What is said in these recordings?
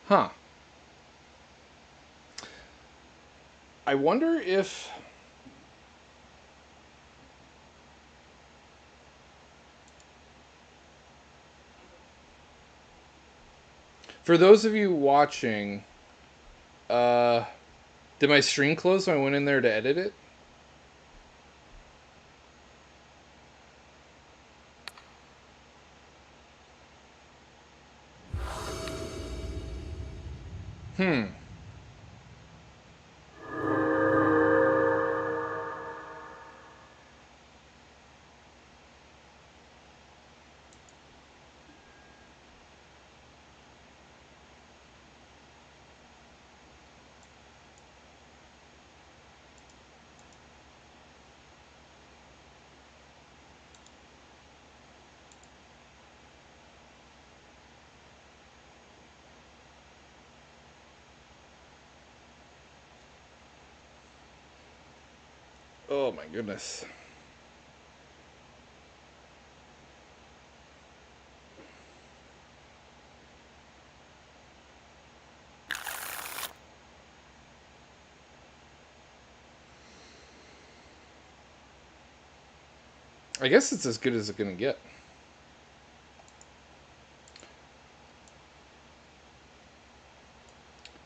Huh. I wonder if... For those of you watching, uh, did my stream close when I went in there to edit it? Hmm. Oh my goodness. I guess it's as good as it's gonna get.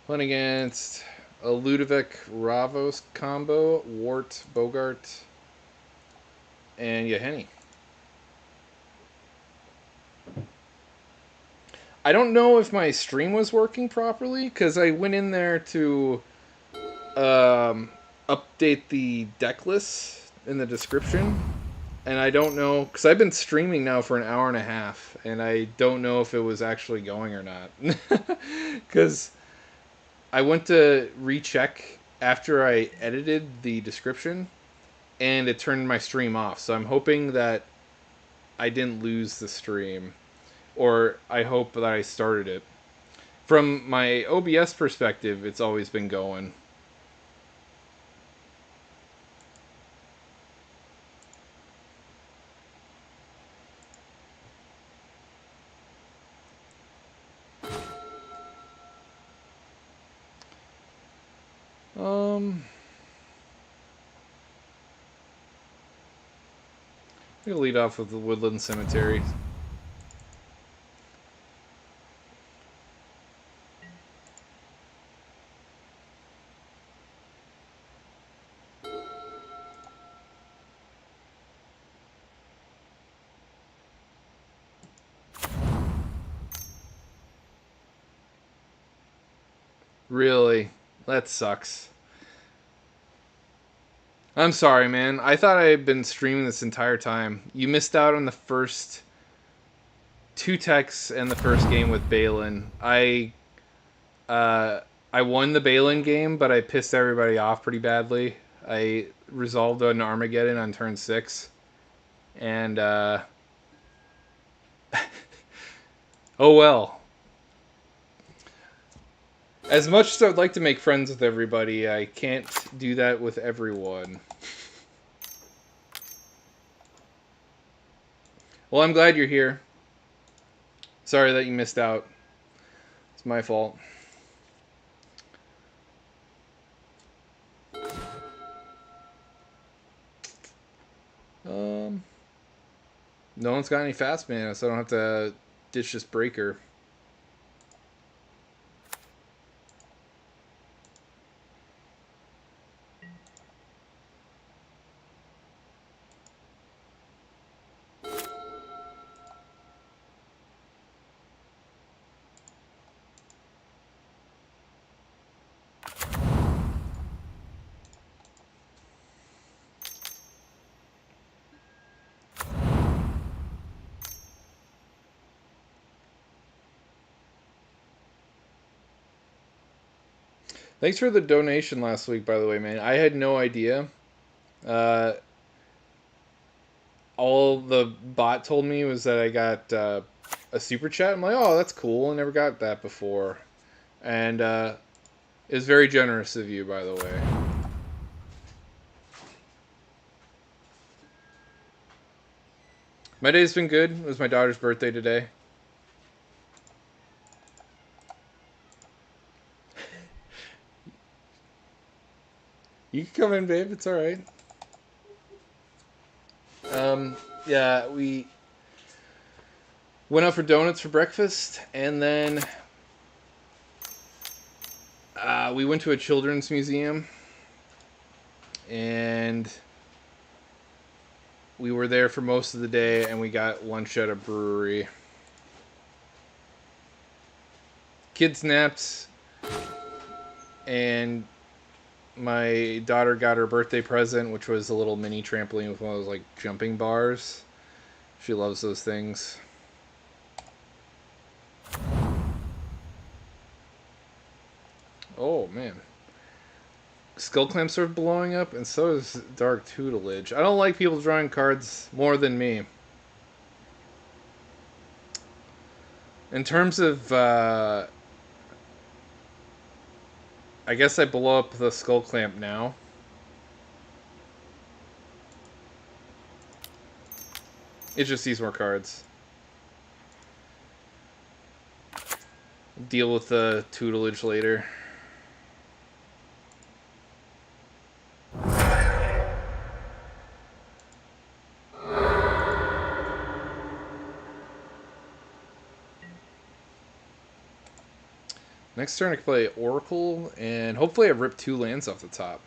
Playing against a Ludovic Ravos combo, Wart, Bogart, and Yaheni. I don't know if my stream was working properly because I went in there to update the deck list in the description, and I don't know because I've been streaming now for an hour and a half, and I don't know if it was actually going or not because I went to recheck after I edited the description, and it turned my stream off. So I'm hoping that I didn't lose the stream, or I hope that I started it. From my OBS perspective, it's always been going. I'm gonna lead off with the Woodland Cemetery. Really? That sucks. I'm sorry, man. I thought I had been streaming this entire time. You missed out on the first two techs and the first game with Baylen. I won the Baylen game, but I pissed everybody off pretty badly. I resolved an Armageddon on turn 6. And, oh well. As much as I'd like to make friends with everybody, I can't do that with everyone. Well, I'm glad you're here. Sorry that you missed out. It's my fault. Um, no one's got any fast mana, so I don't have to ditch this breaker. Thanks for the donation last week, by the way, man. I had no idea. Uh, all the bot told me was that I got a super chat. I'm like, oh, that's cool. I never got that before. And it was very generous of you, by the way. My day's been good. It was my daughter's birthday today. You can come in, babe. It's all right. Yeah, we went out for donuts for breakfast, and then we went to a children's museum, and we were there for most of the day, and we got lunch at a brewery. Kids naps, and my daughter got her birthday present, which was a little mini trampoline with one of those like jumping bars. She loves those things. Oh man, Skull Clamps are blowing up, and so is Dark Tutelage. I don't like people drawing cards more than me. In terms of, I guess I blow up the Skull Clamp now. It just sees more cards. Deal with the tutelage later. Next turn I can play Oracle, and hopefully I rip 2 lands off the top.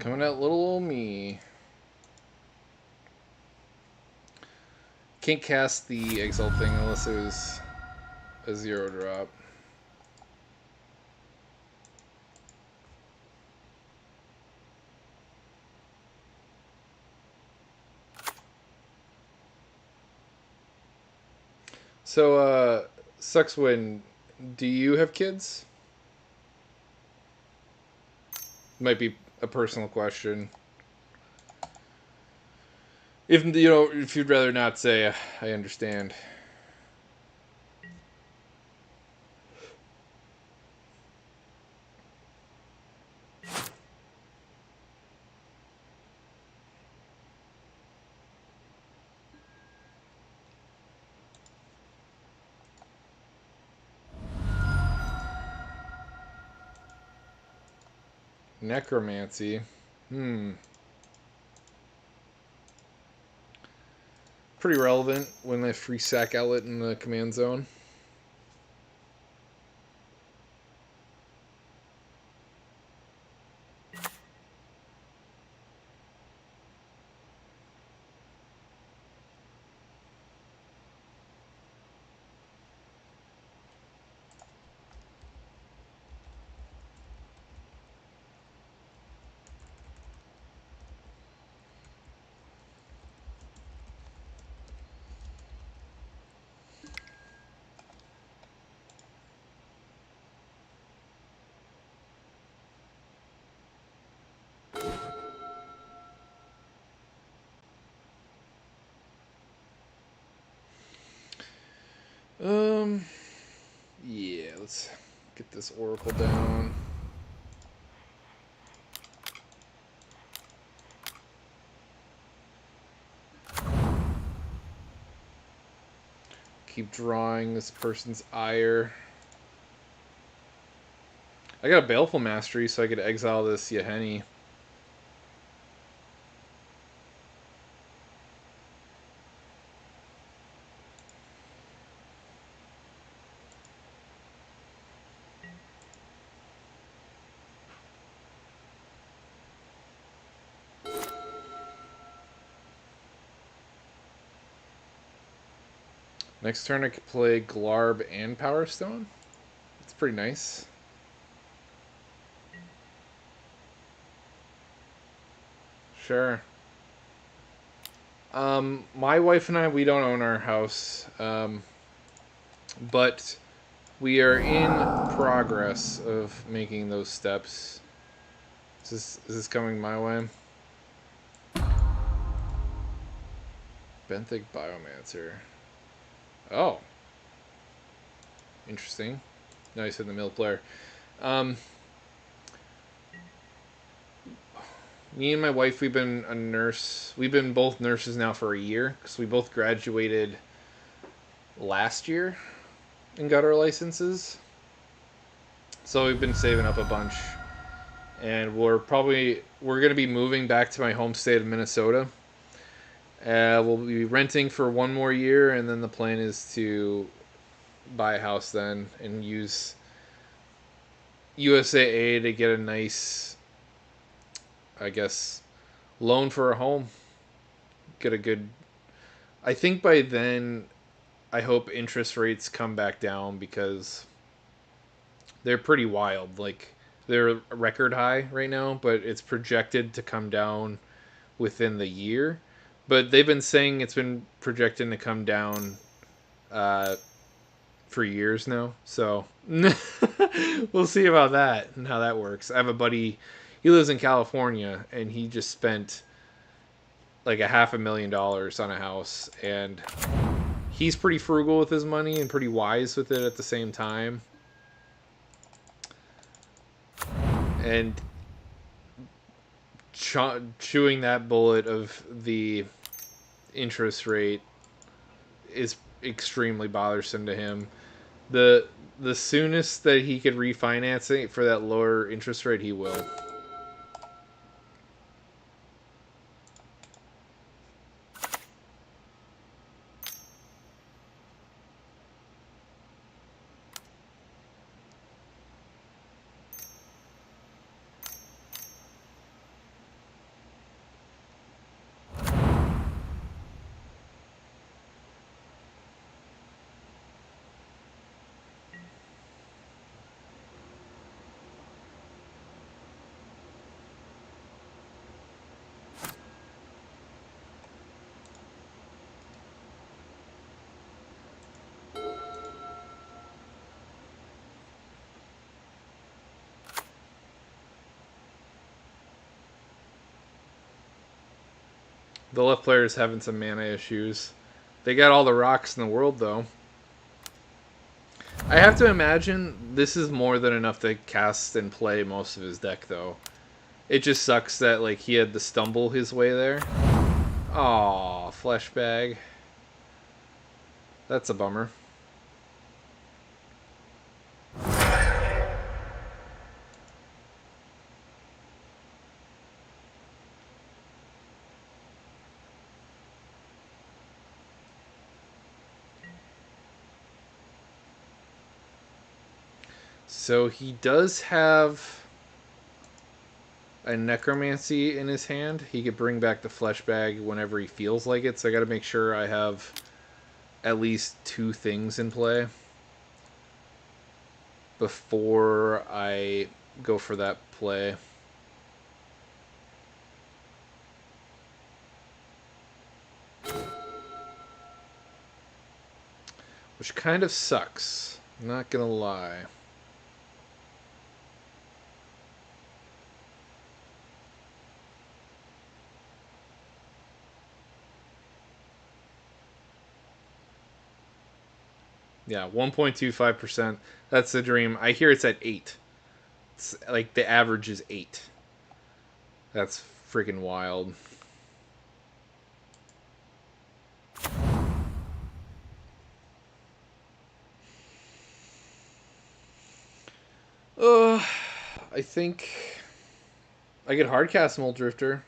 Coming out little old me. Can't cast the Exile thing unless it was a 0 drop. So, sucks when. Do you have kids? Might be a personal question. If if you'd rather not say, I understand. Necromancy. Pretty relevant when they free sack outlet in the command zone. Yeah, let's get this Oracle down. Keep drawing this person's ire. I got a Baleful Mastery, so I could exile this Yaheni. Next turn I could play Glarb and Power Stone. It's pretty nice. Sure. My wife and I, we don't own our house, but we are in progress of making those steps. Is this coming my way? Benthic Biomancer. Oh. Interesting. Nice in the middle player. Um, Me and my wife, we've been a nurse. We've been both nurses now for a year because we both graduated last year and got our licenses. So we've been saving up a bunch, and we're gonna be moving back to my home state of Minnesota. We'll be renting for one more year, and then the plan is to buy a house then and use USAA to get a nice, I guess, loan for a home. Get a good. I think by then, I hope interest rates come back down because they're pretty wild. Like they're record high right now, but it's projected to come down within the year. But they've been saying it's been projected to come down uh, for years now. So we'll see about that and how that works. I have a buddy, he lives in California, and he just spent like a $500,000 on a house, and he's pretty frugal with his money and pretty wise with it at the same time. And chewing that bullet of the interest rate is extremely bothersome to him. The soonest that he could refinance it for that lower interest rate, he will. The left player is having some mana issues. They got all the rocks in the world, though. I have to imagine this is more than enough to cast and play most of his deck, though. It just sucks that like he had to stumble his way there. Aw, flesh bag. That's a bummer. So he does have a necromancy in his hand. He could bring back the flesh bag whenever he feels like it. So I got to make sure I have at least two things in play before I go for that play. Which kind of sucks. I'm not gonna lie. Yeah, 1.25%. That's the dream. I hear it's at 8. It's like the average is 8. That's freaking wild. I think I get hardcast Mold Drifter.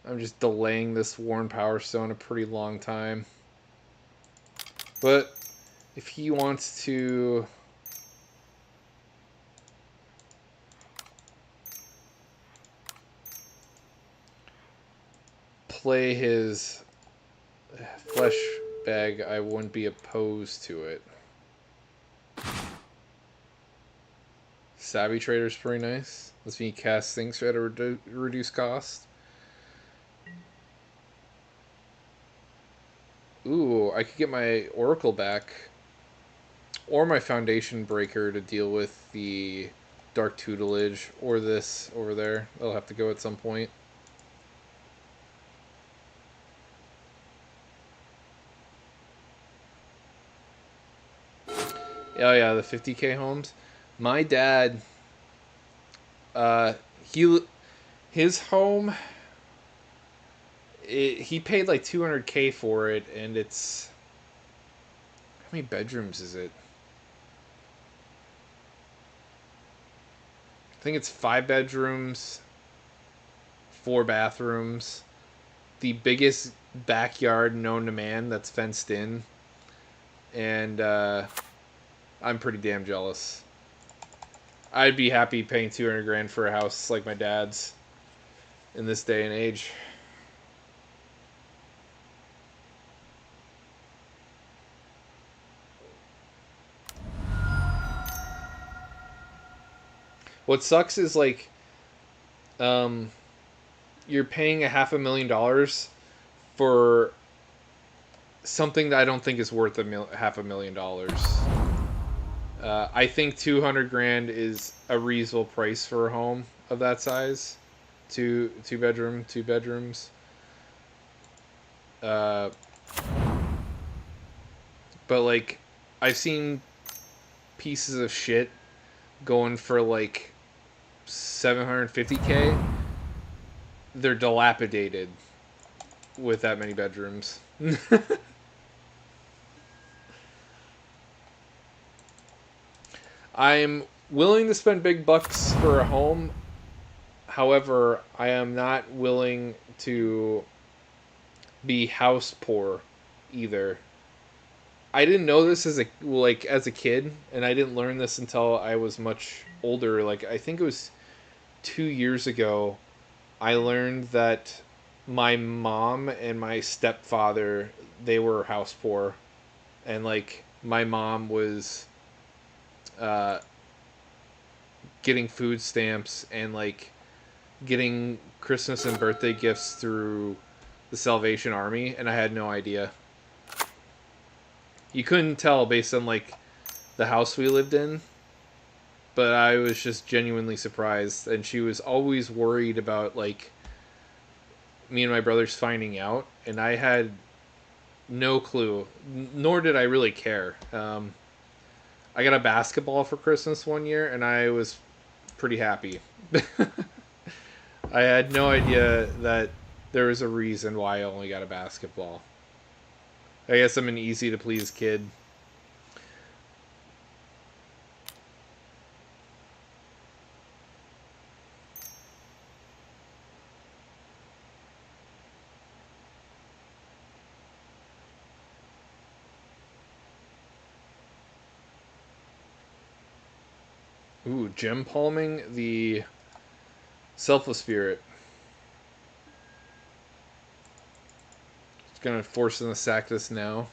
I'm just delaying this Worn Power Stone a pretty long time. But if he wants to play his flesh bag, I wouldn't be opposed to it. Savvy Trader's pretty nice. Lets me cast things at a reduced cost. Ooh, I could get my Oracle back or my foundation breaker to deal with the dark tutelage, or this over there. They'll have to go at some point. Oh yeah, the 50K homes. My dad, uh, he his home, he paid like 200K for it, and it's, how many bedrooms is it? I think it's 5 bedrooms, 4 bathrooms, the biggest backyard known to man that's fenced in, and I'm pretty damn jealous. I'd be happy paying 200 grand for a house like my dad's in this day and age. What sucks is like, um, you're paying $500,000 for something that I don't think is worth $500,000. I think 200 grand is a reasonable price for a home of that size. Two bedroom, 2 bedrooms. Uh, but like, I've seen pieces of shit going for like 750K. They're dilapidated with that many bedrooms. I'm willing to spend big bucks for a home. However, I am not willing to be house poor either. I didn't know this as a kid, and I didn't learn this until I was much older. Like, I think it was 2 years ago, I learned that my mom and my stepfather, they were house poor, and like my mom was uh, getting food stamps and like getting Christmas and birthday gifts through the Salvation Army, and I had no idea. You couldn't tell based on like the house we lived in, but I was just genuinely surprised, and she was always worried about like me and my brothers finding out, and I had no clue, nor did I really care. I got a basketball for Christmas one year, and I was pretty happy. I had no idea that there was a reason why I only got a basketball. I guess I'm an easy to please kid. Ooh, gem palming the Selfless Spirit. It's gonna force them to sack this now.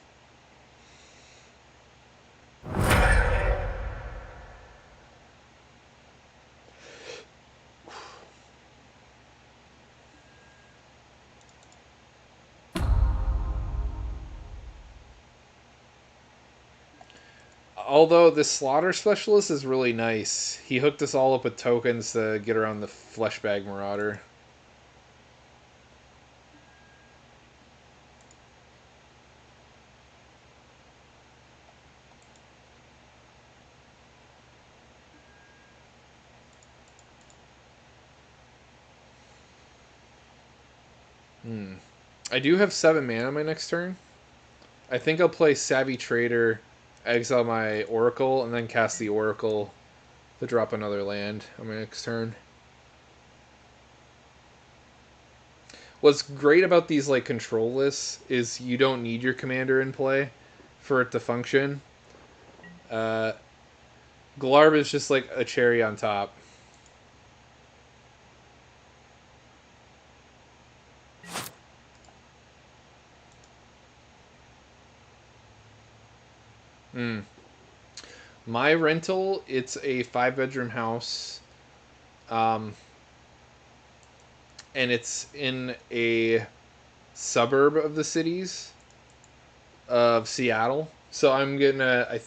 Although this slaughter specialist is really nice. He hooked us all up with tokens to get around the Fleshbag Marauder. I do have 7 mana on my next turn. I think I'll play Savvy Trader, exile my Oracle, and then cast the Oracle to drop another land on my next turn. What's great about these like control lists is you don't need your commander in play for it to function. Uh, Glarb is just like a cherry on top. My rental, it's a 5 bedroom house, um, and it's in a suburb of the cities of Seattle. So I'm gonna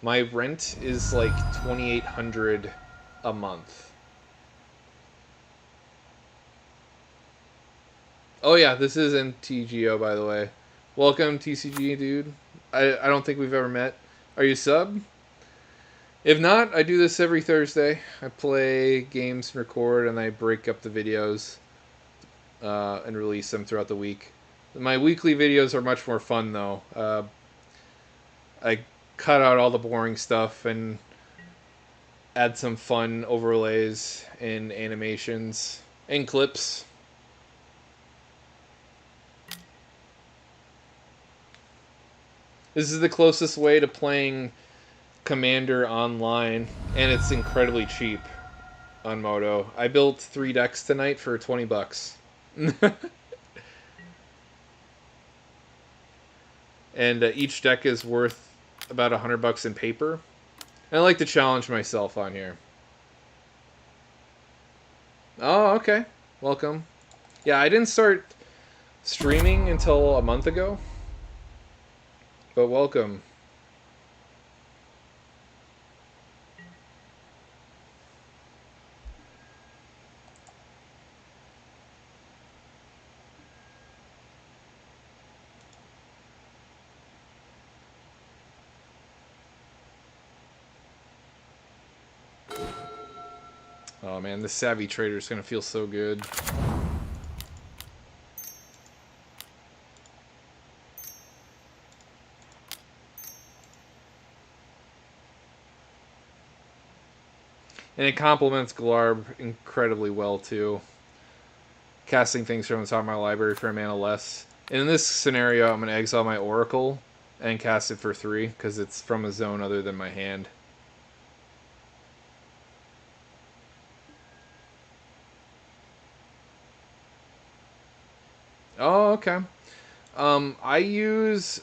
My rent is like 2,800 a month. Oh yeah, this is NTGO, by the way. Welcome, TCG dude. I don't think we've ever met. Are you sub? If not, I do this every Thursday. I play games, record, and I break up the videos and release them throughout the week. My weekly videos are much more fun, though. I cut out all the boring stuff and add some fun overlays and animations and clips. This is the closest way to playing Commander online, and it's incredibly cheap on Moto. I built 3 decks tonight for $20. And each deck is worth about $100 in paper. And I like to challenge myself on here. Oh, okay. Welcome. Yeah, I didn't start streaming until a month ago, but welcome. Oh man, this Savvy Trader is going to feel so good. And it complements Glarb incredibly well, too. Casting things from the top of my library for a mana less. And in this scenario, I'm going to exile my Oracle and cast it for 3, because it's from a zone other than my hand. Oh, okay. I use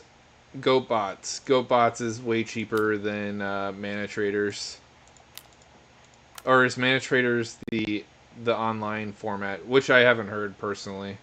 GoatBots. GoatBots is way cheaper than Mana Traders. Or is Mana Traders the online format, which I haven't heard personally.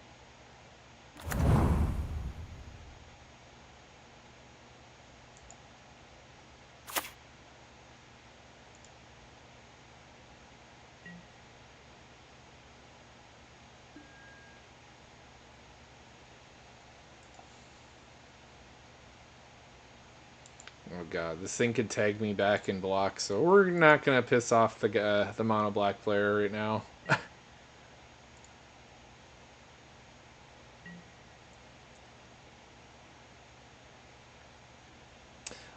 Oh god, this thing could tag me back in block, so we're not gonna piss off the mono black player right now.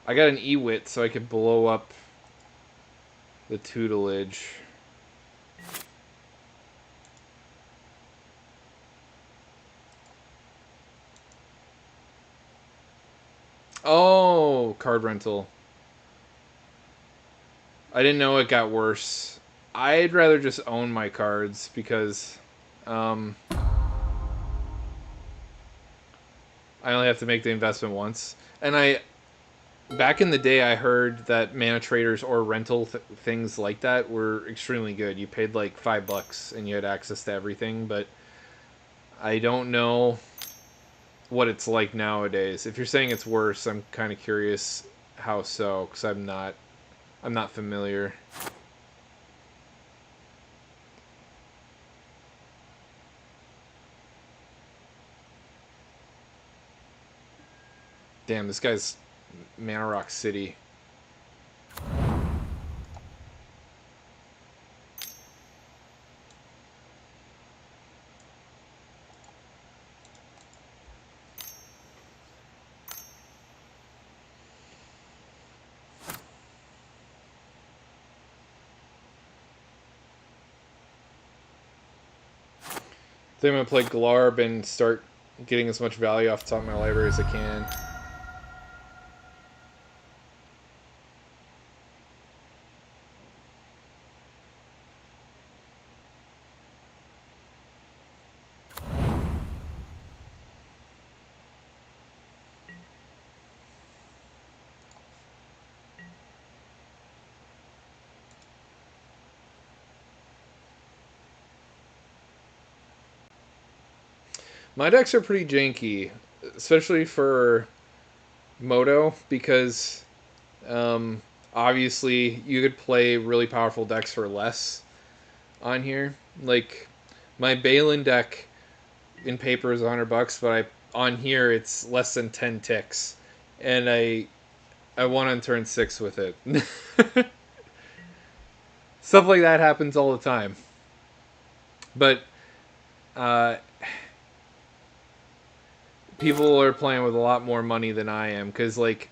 I got an E-Wit so I could blow up the tutelage. Oh, card rental. I didn't know it got worse. I'd rather just own my cards because I only have to make the investment once. And back in the day, I heard that mana traders or rental things like that were extremely good. You paid like $5 and you had access to everything, but I don't know what it's like nowadays. If you're saying it's worse, I'm kind of curious how so, because I'm not familiar. Damn, this guy's Mana Rock City. I think I'm gonna play Glarb and start getting as much value off the top of my library as I can. My decks are pretty janky, especially for Moto, because Obviously, you could play really powerful decks for less on here. Like my Baylen deck in paper is $100, but on here it's less than 10 ticks, and I won on turn 6 with it. Stuff like that happens all the time. But uh, people are playing with a lot more money than I am because like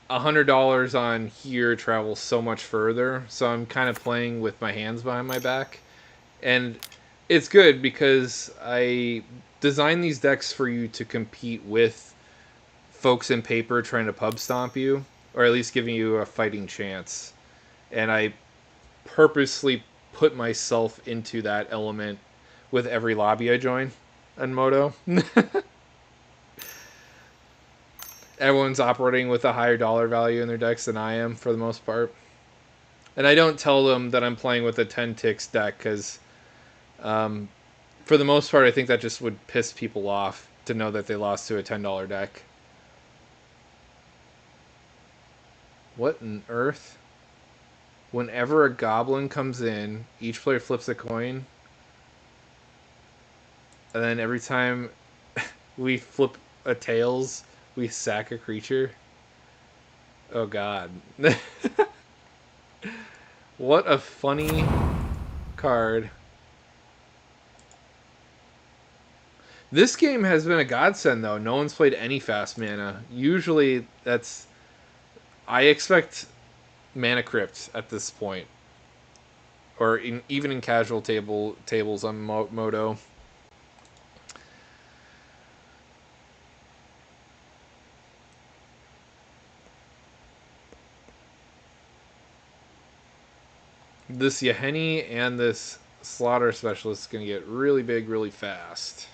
$100 on here travels so much further. So I'm kind of playing with my hands behind my back, and it's good because I designed these decks for you to compete with folks in paper trying to pub stomp you, or at least giving you a fighting chance. And I purposely put myself into that element with every lobby I join on Moto. Everyone's operating with a higher dollar value in their decks than I am for the most part. And I don't tell them that I'm playing with a 10 ticks deck because, for the most part, I think that just would piss people off to know that they lost to a $10 deck. What on earth? Whenever a goblin comes in, each player flips a coin, and then every time we flip a tails, we sack a creature. Oh god. What a funny card. This game has been a godsend though. No one's played any fast mana. Usually that's I expect mana crypt at this point. Or even in casual tables on Moto. This Yaheni and this Slaughter Specialist is going to get really big really fast.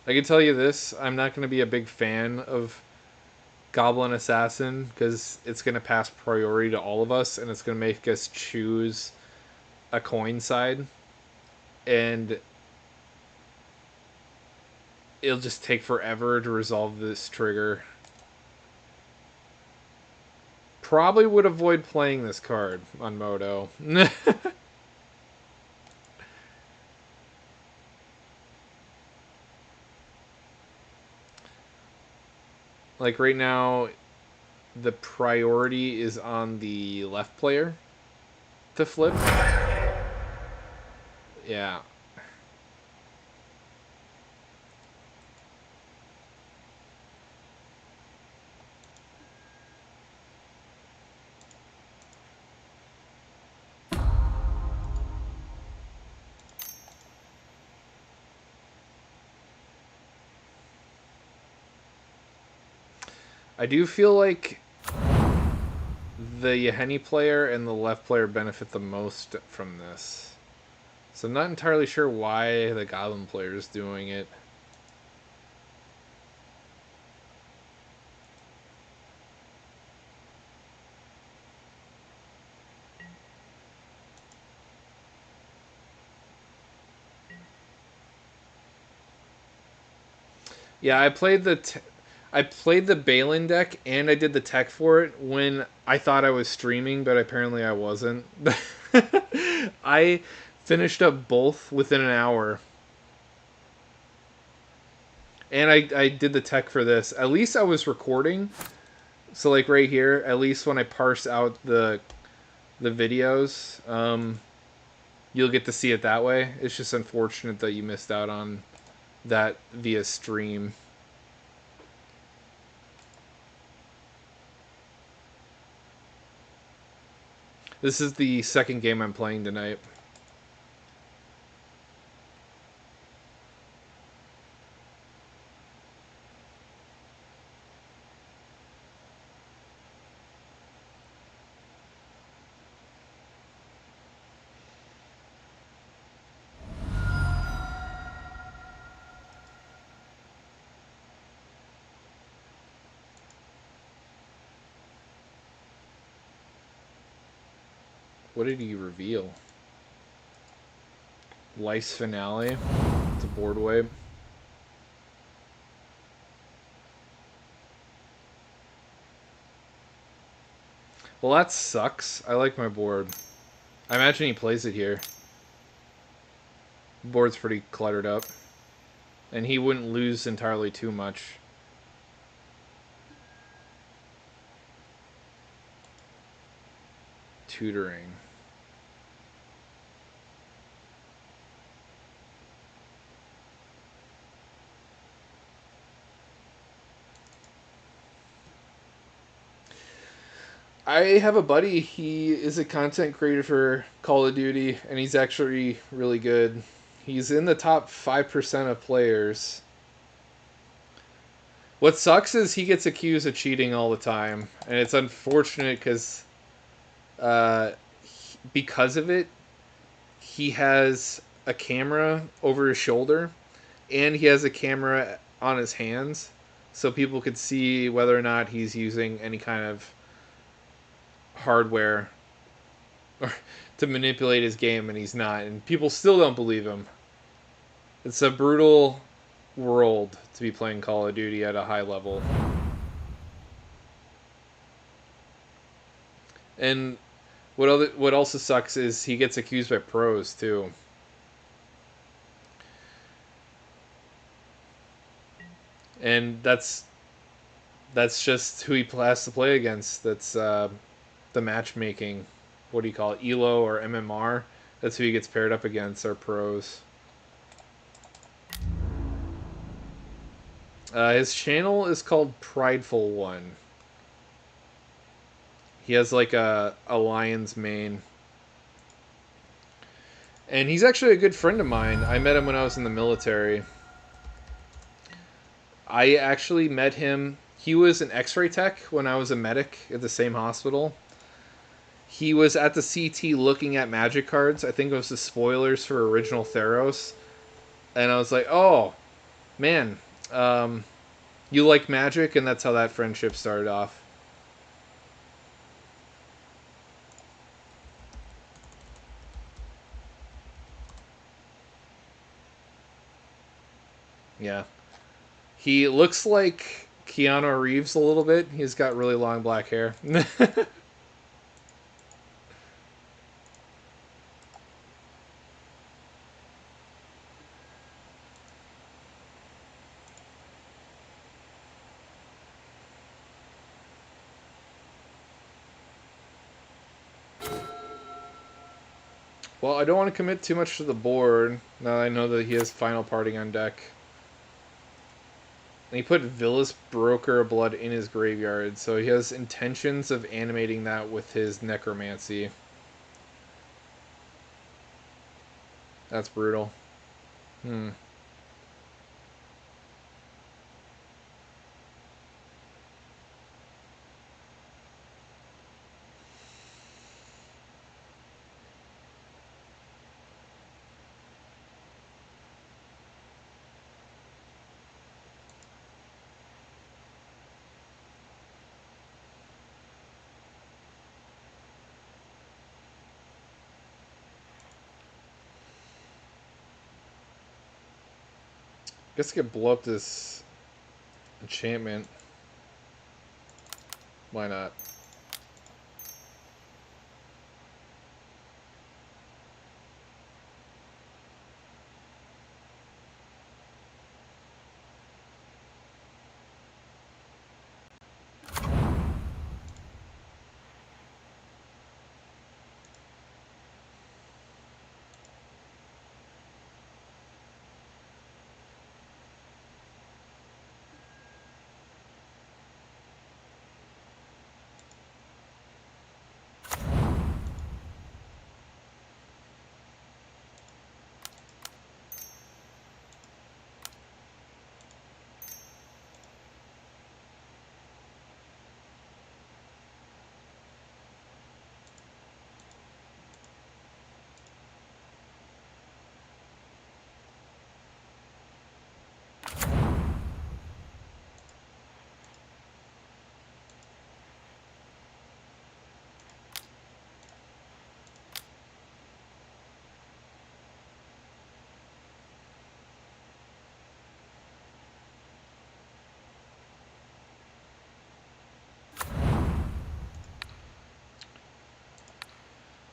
I can tell you this, I'm not going to be a big fan of Goblin Assassin because it's going to pass priority to all of us and it's going to make us choose a coin side. And it'll just take forever to resolve this trigger. Probably would avoid playing this card on Moto. Like right now, the priority is on the left player to flip. Yeah. I do feel like the Yaheni player and the left player benefit the most from this. So I'm not entirely sure why the Goblin player is doing it. Yeah, I played the Baylen deck and I did the tech for it when I thought I was streaming, but apparently I wasn't. I finished up both within an hour. And I did the tech for this. At least I was recording. So like right here, at least when I parse out the videos, you'll get to see it that way. It's just unfortunate that you missed out on that via stream. This is the second game I'm playing tonight. What did he reveal? Life's Finale. It's a board wipe. Well, that sucks. I like my board. I imagine he plays it here. Board's pretty cluttered up. And he wouldn't lose entirely too much. Tutoring. I have a buddy. He is a content creator for Call of Duty, and he's actually really good. He's in the top 5% of players. What sucks is he gets accused of cheating all the time, and it's unfortunate uh, because of it, he has a camera over his shoulder, and he has a camera on his hands, so people could see whether or not he's using any kind of hardware or to manipulate his game, and he's not, and people still don't believe him. It's a brutal world to be playing Call of Duty at a high level. And what also sucks is he gets accused by pros too. And that's just who he has to play against. That's the matchmaking. What do you call it? ELO or MMR. That's who he gets paired up against. Are pros. His channel is called Prideful One. He has like a lion's mane. And he's actually a good friend of mine. I met him when I was in the military. I actually met him. He was an x ray tech when I was a medic at the same hospital. He was at the CT looking at magic cards. I think it was the spoilers for original Theros. And I was like, oh, man, you like magic? And that's how that friendship started off. Yeah. He looks like Keanu Reeves a little bit. He's got really long black hair. Well, I don't want to commit too much to the board now that I know that he has final parting on deck. And he put Villas Broker of Blood in his graveyard, so he has intentions of animating that with his necromancy. That's brutal. Hmm. Guess I could blow up this enchantment. Why not?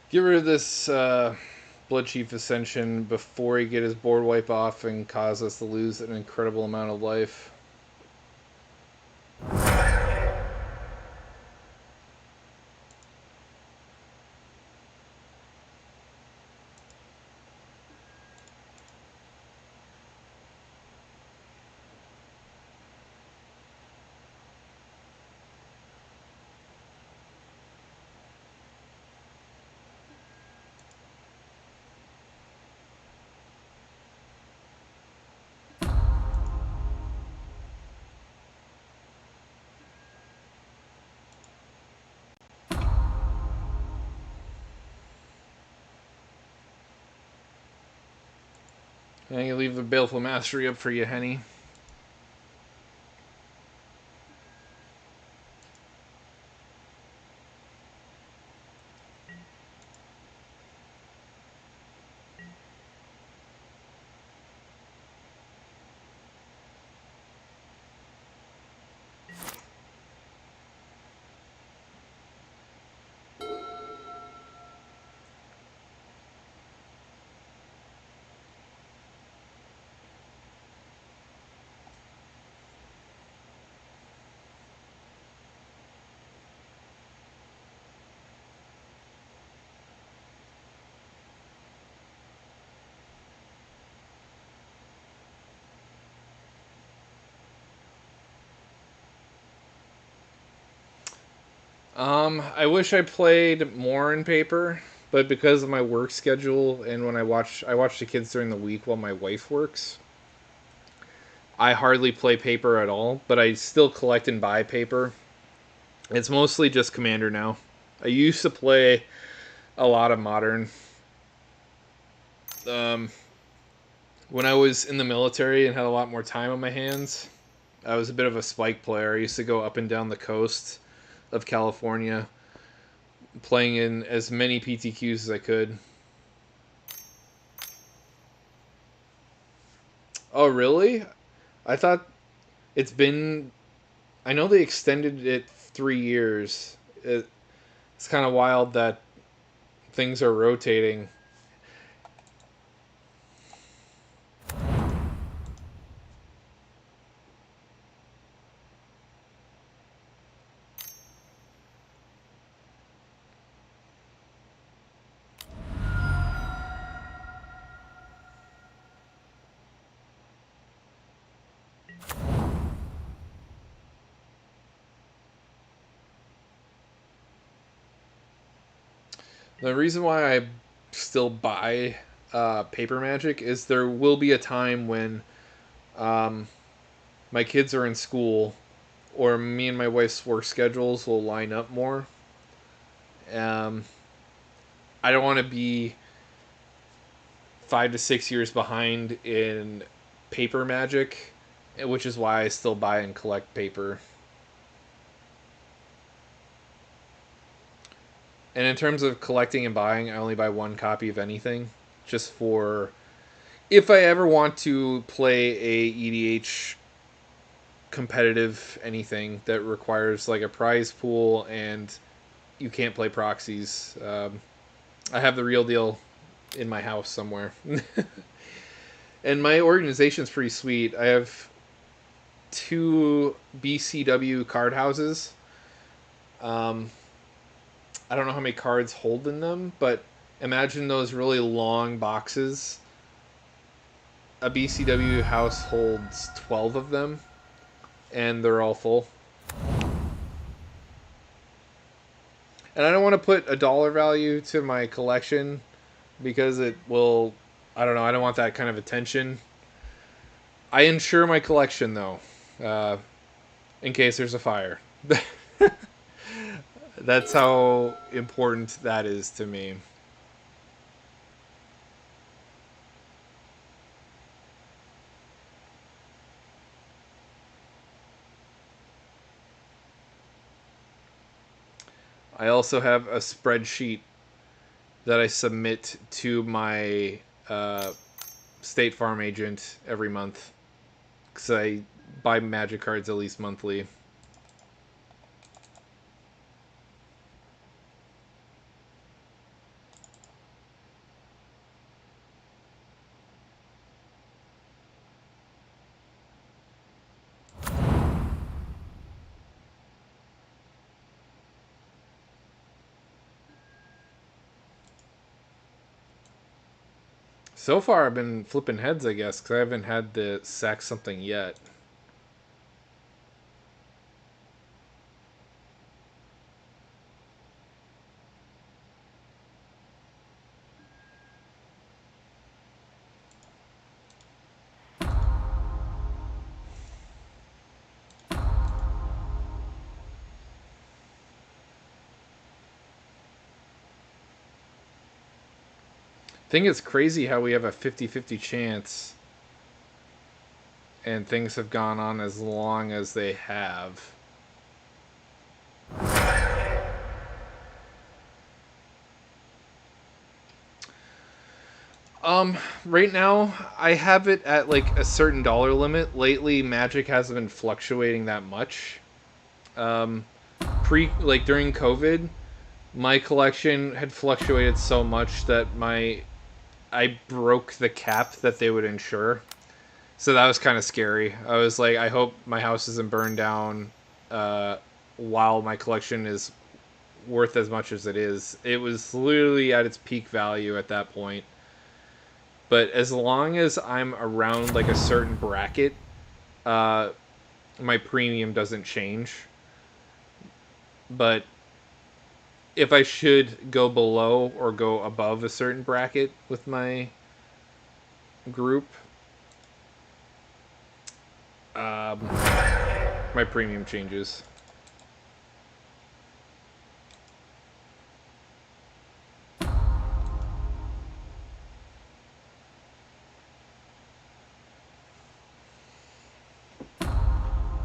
Get rid of this Blood Chief Ascension before he get his board wipe off and cause us to lose an incredible amount of life. And you leave the Baleful Mastery up for you, Henny. I wish I played more in paper, but because of my work schedule and when I watch the kids during the week while my wife works, I hardly play paper at all, but I still collect and buy paper. It's mostly just Commander now. I used to play a lot of Modern. Um, when I was in the military and had a lot more time on my hands, I was a bit of a spike player. I used to go up and down the coast of California, playing in as many PTQs as I could. Oh, really? I thought it's been. I know they extended it 3 years. It's kind of wild that things are rotating. The reason why I still buy Paper Magic is there will be a time when um, my kids are in school or me and my wife's work schedules will line up more. Um, I don't want to be 5 to 6 years behind in Paper Magic, which is why I still buy and collect paper. And in terms of collecting and buying, I only buy one copy of anything, just for if I ever want to play a EDH competitive anything that requires like a prize pool and you can't play proxies. I have the real deal in my house somewhere. And my organization's pretty sweet. I have two BCW card houses. Um, I don't know how many cards hold in them, but imagine those really long boxes. A BCW house holds 12 of them, and they're all full. And I don't want to put a dollar value to my collection because it will. I don't know. I don't want that kind of attention. I insure my collection though, uh, in case there's a fire. That's how important that is to me. I also have a spreadsheet that I submit to my State Farm agent every month because I buy Magic cards at least monthly. So far, I've been flipping heads, I guess, because I haven't had to sack something yet. I think it's crazy how we have a 50-50 chance and things have gone on as long as they have. Right now I have it at like a certain dollar limit. Lately, Magic hasn't been fluctuating that much. Um, during COVID, my collection had fluctuated so much that I broke the cap that they would insure. So that was kind of scary. I was like, I hope my house isn't burned down uh, while my collection is worth as much as it is. It was literally at its peak value at that point. But as long as I'm around like a certain bracket, uh, my premium doesn't change. But if I should go below or go above a certain bracket with my group, um, my premium changes.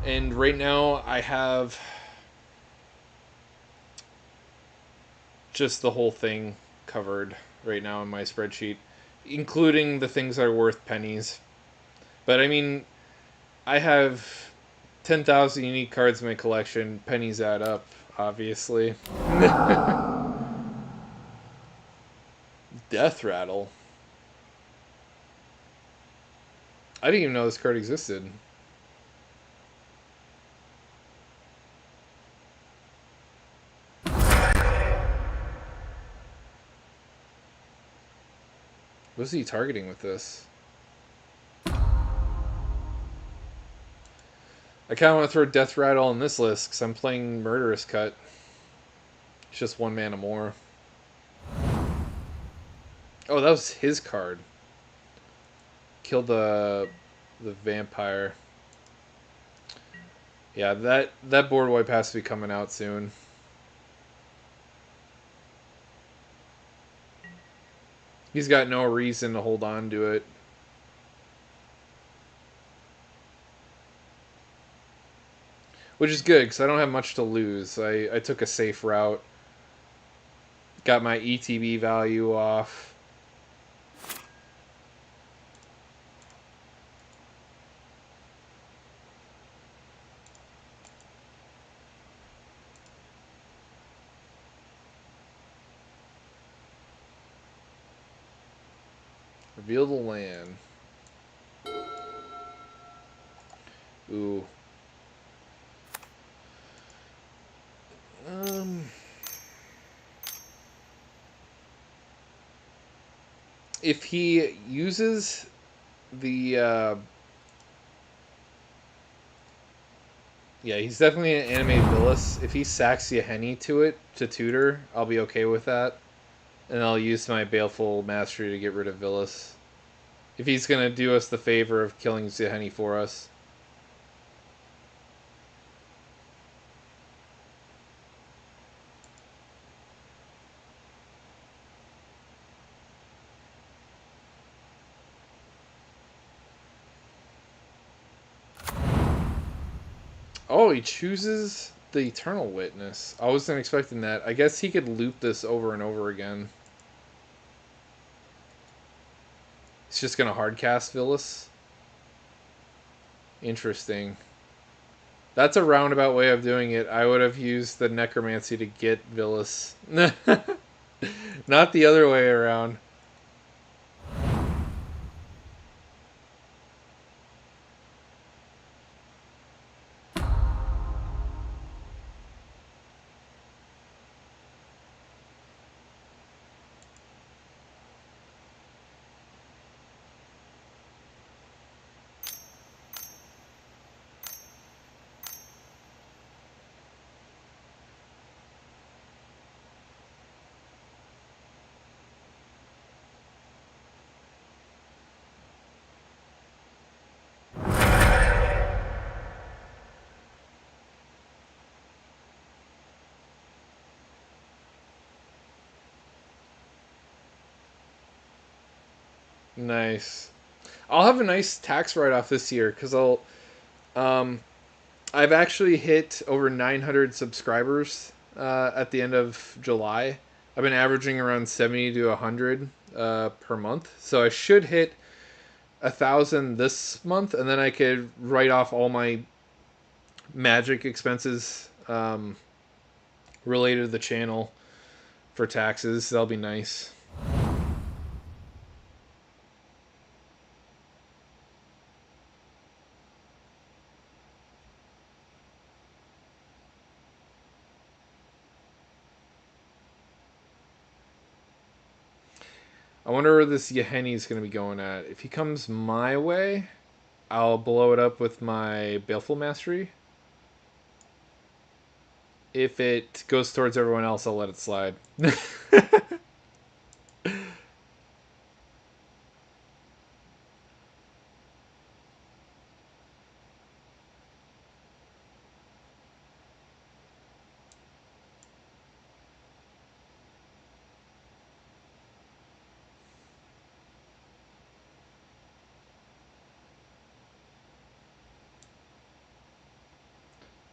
And right now I have just the whole thing covered right now in my spreadsheet, including the things that are worth pennies. But I mean, I have 10,000 unique cards in my collection. Pennies add up, obviously. Death Rattle. I didn't even know this card existed. What's he targeting with this? I kind of want to throw Death Rattle on this list because I'm playing Murderous Cut. It's just one mana more. Oh, that was his card. Killed the vampire. Yeah, that board wipe has to be coming out soon. He's got no reason to hold on to it. Which is good, because I don't have much to lose. I took a safe route. Got my ETB value off. Reveal the land. Ooh. Um... If he uses the yeah, he's definitely an animated Villas. If he sacks Yahenni to it to tutor, I'll be okay with that. And I'll use my Baleful Mastery to get rid of Villas. If he's gonna do us the favor of killing Yahenni for us. Oh, he chooses the Eternal Witness. I wasn't expecting that. I guess he could loop this over and over again. He's just gonna hardcast Villas. Interesting. That's a roundabout way of doing it. I would have used the Necromancy to get Villas. Not the other way around. Nice. I'll have a nice tax write-off this year because um, I've actually hit over 900 subscribers at the end of July. I've been averaging around 70 to 100 per month, so I should hit 1,000 this month, and then I could write off all my magic expenses related to the channel for taxes. That'll be nice. I wonder where this Yeheni is going to be going at. If he comes my way, I'll blow it up with my Baleful Mastery. If it goes towards everyone else, I'll let it slide.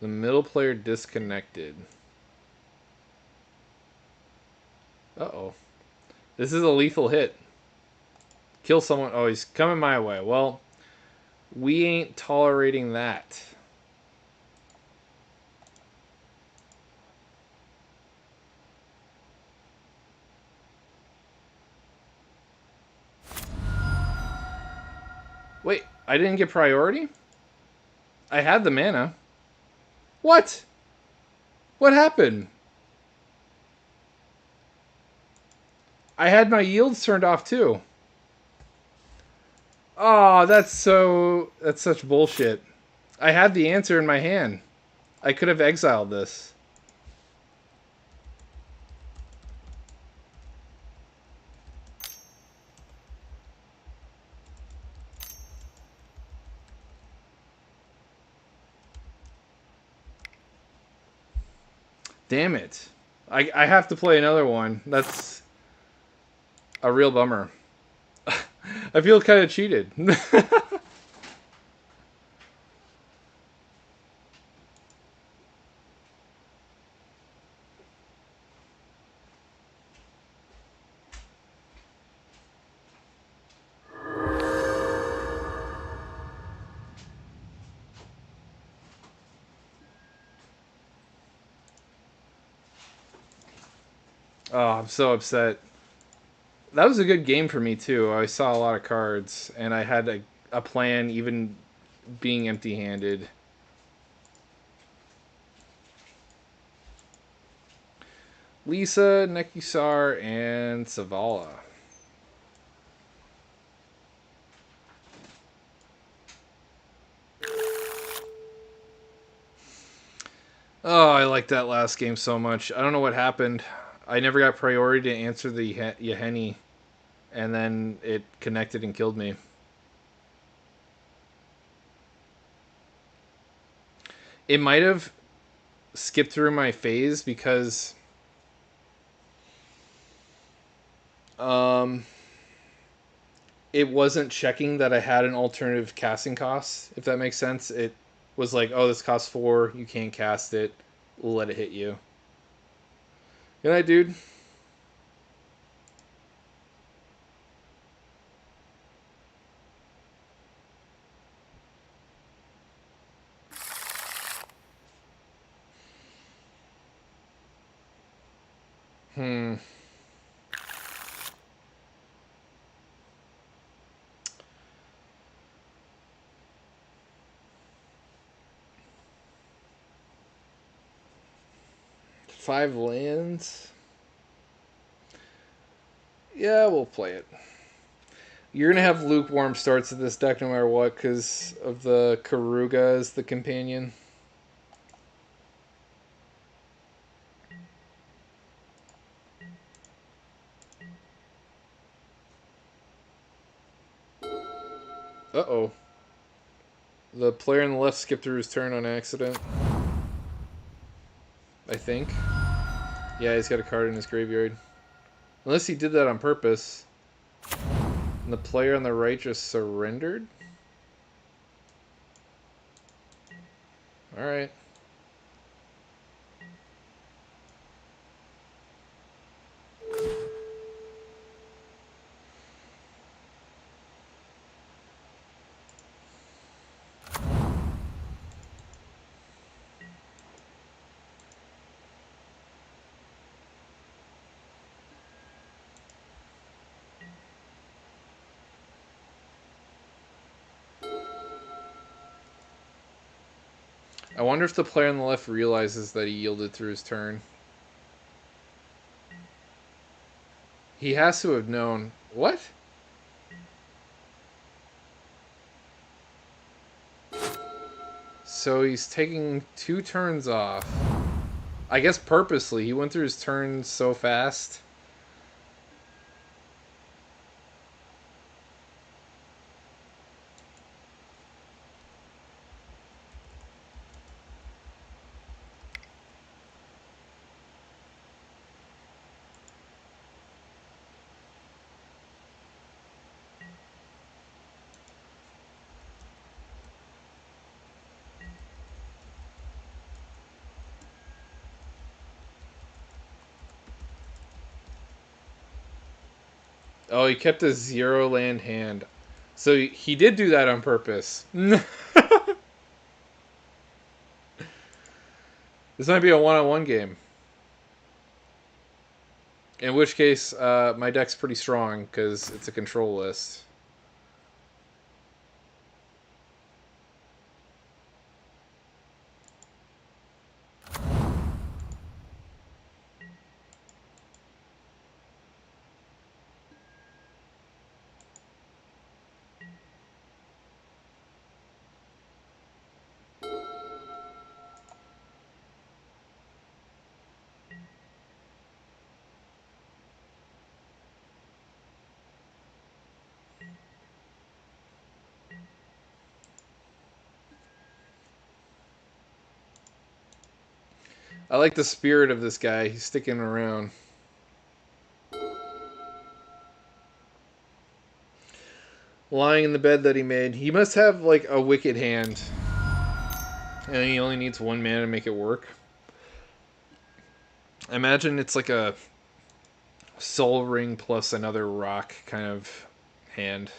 The middle player disconnected. Uh-oh. This is a lethal hit. Kill someone. Oh, he's coming my way. Well, we ain't tolerating that. Wait, I didn't get priority? I had the mana. What? What happened? I had my yields turned off too. Oh, that's such bullshit. I had the answer in my hand. I could have exiled this. Damn it. I have to play another one. That's a real bummer. I feel kind of cheated. Oh, I'm so upset. That was a good game for me too. I saw a lot of cards, and I had a plan, even being empty-handed. Lisa, Nekisar, and Savala. Oh, I like that last game so much. I don't know what happened. I never got priority to answer the Yeheni, and then it connected and killed me. It might have skipped through my phase because um, it wasn't checking that I had an alternative casting cost, if that makes sense. It was like, oh, this costs 4, you can't cast it, we'll let it hit you. Good night, dude. Hmm. Five lands. Yeah, we'll play it. You're gonna have lukewarm starts to this deck no matter what because of the Karuga as the companion. Uh-oh. The player on the left skipped through his turn on accident. I think. Yeah, he's got a card in his graveyard. Unless he did that on purpose. And the player on the right just surrendered? Alright. I wonder if the player on the left realizes that he yielded through his turn. He has to have known. What? So he's taking 2 turns off. I guess purposely. He went through his turns so fast. Oh, he kept a 0 land hand. So he did do that on purpose. This might be a one-on-one game. In which case, my deck's pretty strong because it's a control list. I like the spirit of this guy. He's sticking around. Lying in the bed that he made. He must have like a wicked hand. And he only needs 1 mana to make it work. I imagine it's like a Soul Ring plus another rock kind of hand.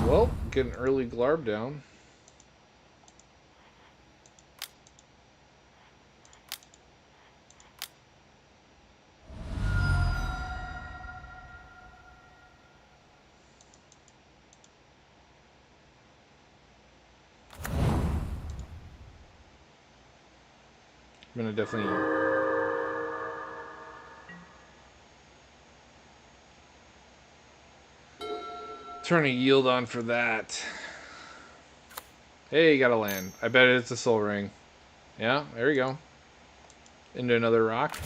Well, get an early Glarb down. I'm gonna definitely turn a yield on for that. Hey, you got a land. I bet it's a Soul Ring. Yeah, there you go. Into another rock.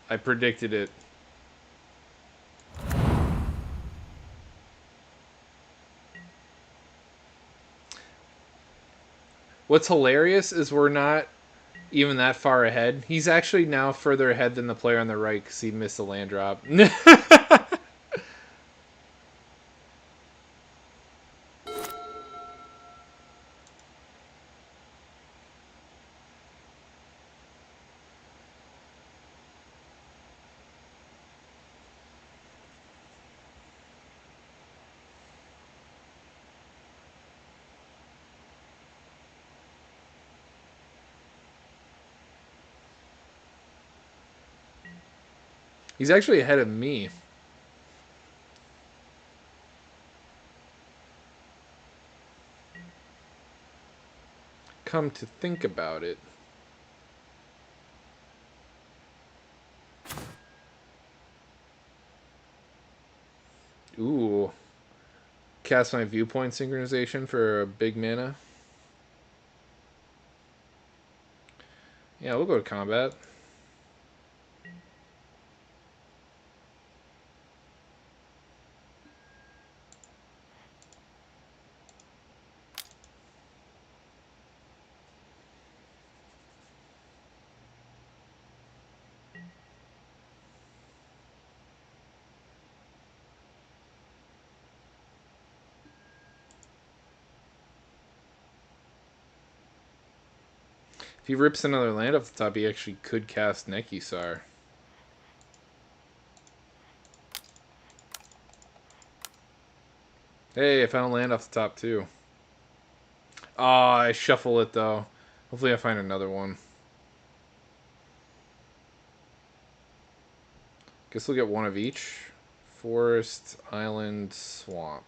I predicted it. What's hilarious is we're not even that far ahead. He's actually now further ahead than the player on the right because he missed a land drop. He's actually ahead of me. Come to think about it. Ooh. Cast my viewpoint synchronization for a big mana. Yeah, we'll go to combat. If he rips another land off the top, he actually could cast Nekisar. Hey, I found a land off the top too. Oh, I shuffle it though. Hopefully I find another one. Guess we'll get one of each. Forest, island, swamp.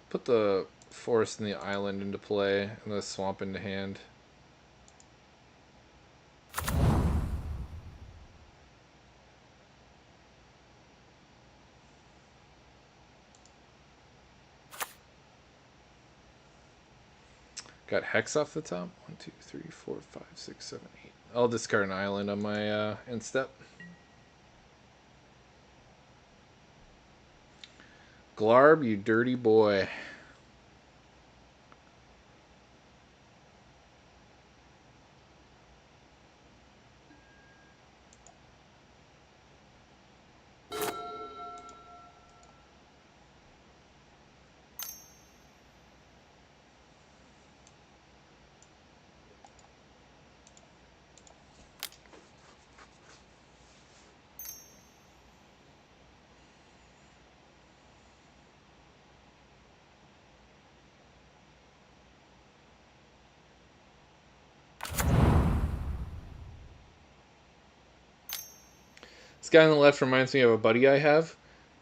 Put the forest and the island into play and the swamp into hand. Got Hex off the top. 1, 2, 3, 4, 5, 6, 7, 8. I'll discard an island on my end step. Glarb, you dirty boy. This guy on the left reminds me of a buddy I have.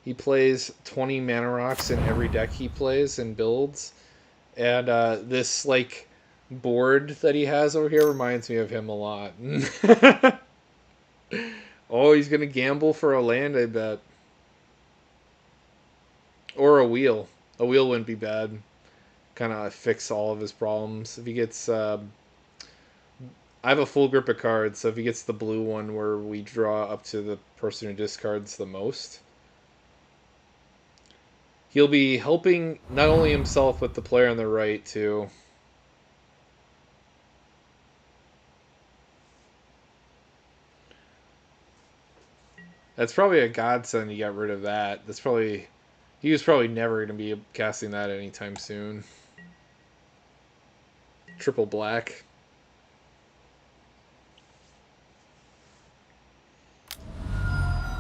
He plays 20 mana rocks in every deck he plays and builds. And this, like, board that he has over here reminds me of him a lot. Oh, he's going to gamble for a land, I bet. Or a wheel. A wheel wouldn't be bad. Kind of fix all of his problems. If he gets... I have a full grip of cards, so if he gets the blue one where we draw up to the person who discards the most, he'll be helping not only himself but the player on the right too. That's probably a godsend. You got rid of that. That's probably he was probably never going to be casting that anytime soon. Triple black.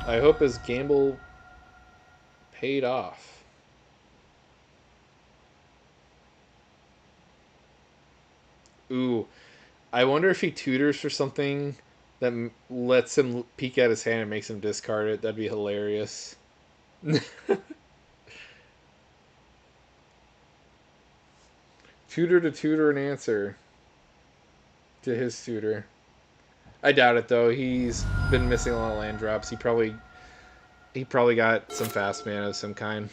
I hope his gamble paid off. Ooh, I wonder if he tutors for something that lets him peek at his hand and makes him discard it. That'd be hilarious. Tutor to tutor an answer to his tutor. I doubt it though. He's been missing a lot of land drops. He probably got some fast mana of some kind.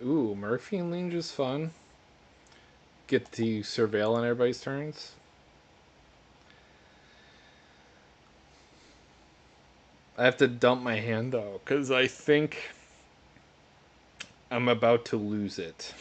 Ooh, Murphy and Linge is fun. Get to surveil on everybody's turns. I have to dump my hand though, because I think I'm about to lose it.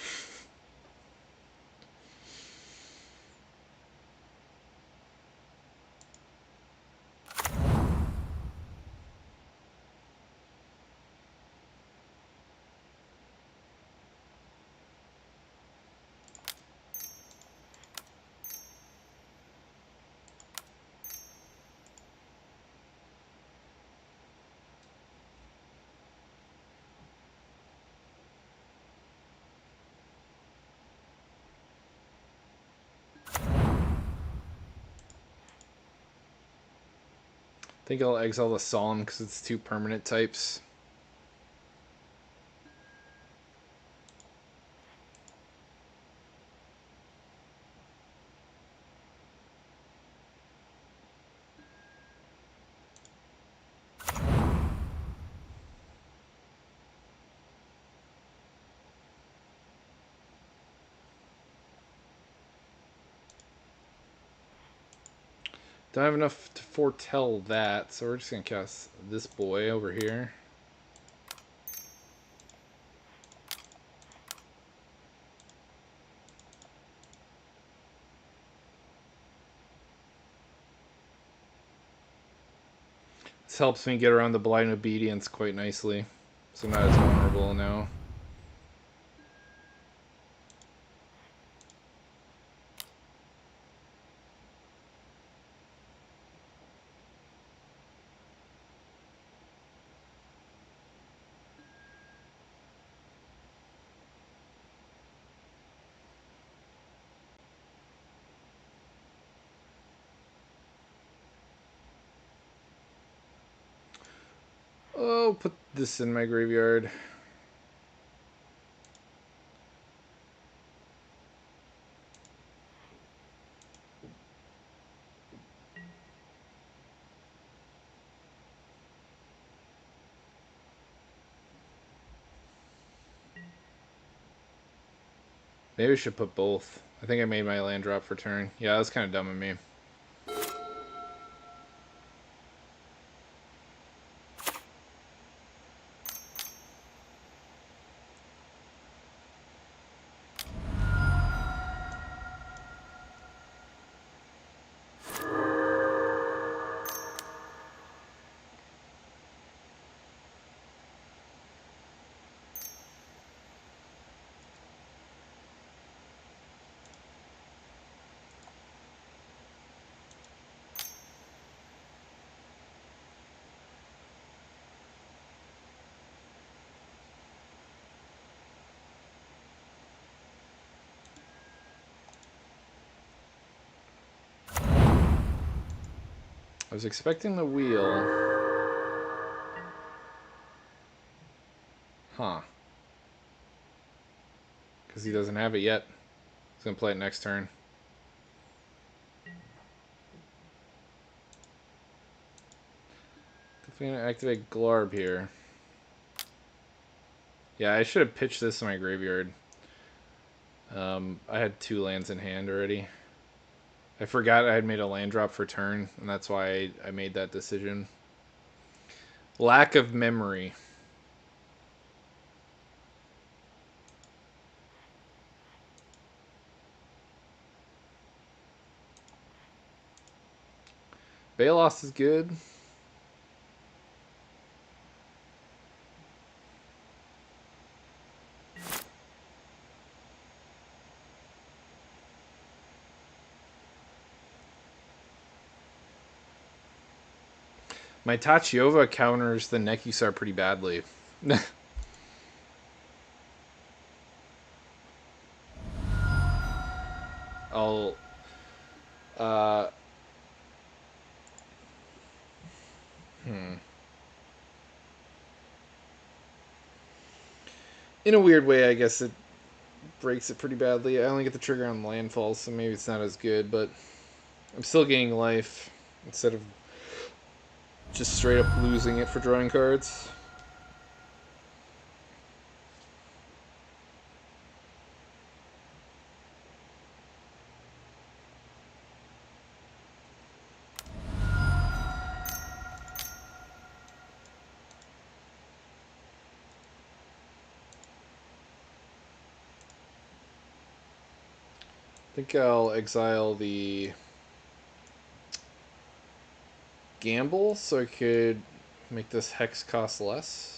I think I'll exile the Solemn because it's two permanent types. Don't have enough to foretell that, so we're just gonna cast this boy over here. This helps me get around the Blind Obedience quite nicely, so I'm not as vulnerable now. Oh, put this in my graveyard. Maybe I should put both. I think I made my land drop for turn. Yeah, that was kind of dumb of me. I was expecting the wheel. Huh. Because he doesn't have it yet. He's going to play it next turn. Definitely going to activate Glarb here. Yeah, I should have pitched this in my graveyard. I had 2 lands in hand already. I forgot I had made a land drop for turn, and that's why I made that decision. Lack of memory. Balos is good. My Tachiova counters the Nekusar pretty badly. I'll... In a weird way, I guess it breaks it pretty badly. I only get the trigger on landfall, so maybe it's not as good, but I'm still gaining life instead of just straight up losing it for drawing cards. think I'll exile the gamble so I could make this hex cost less.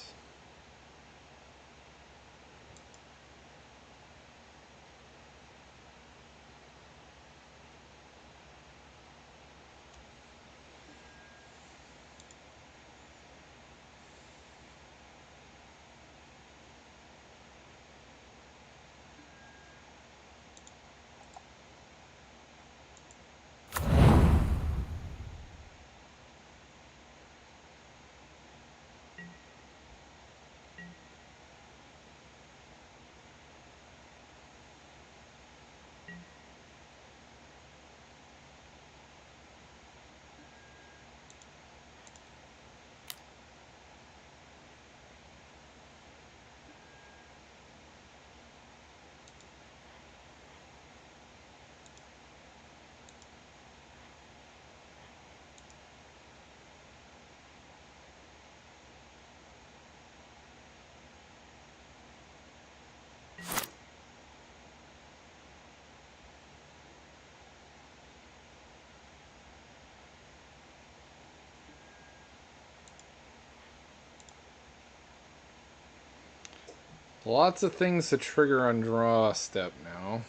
Lots of things to trigger on draw step now.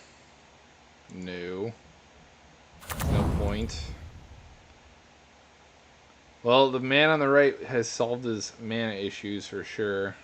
No. No point. Well, the man on the right has solved his mana issues for sure.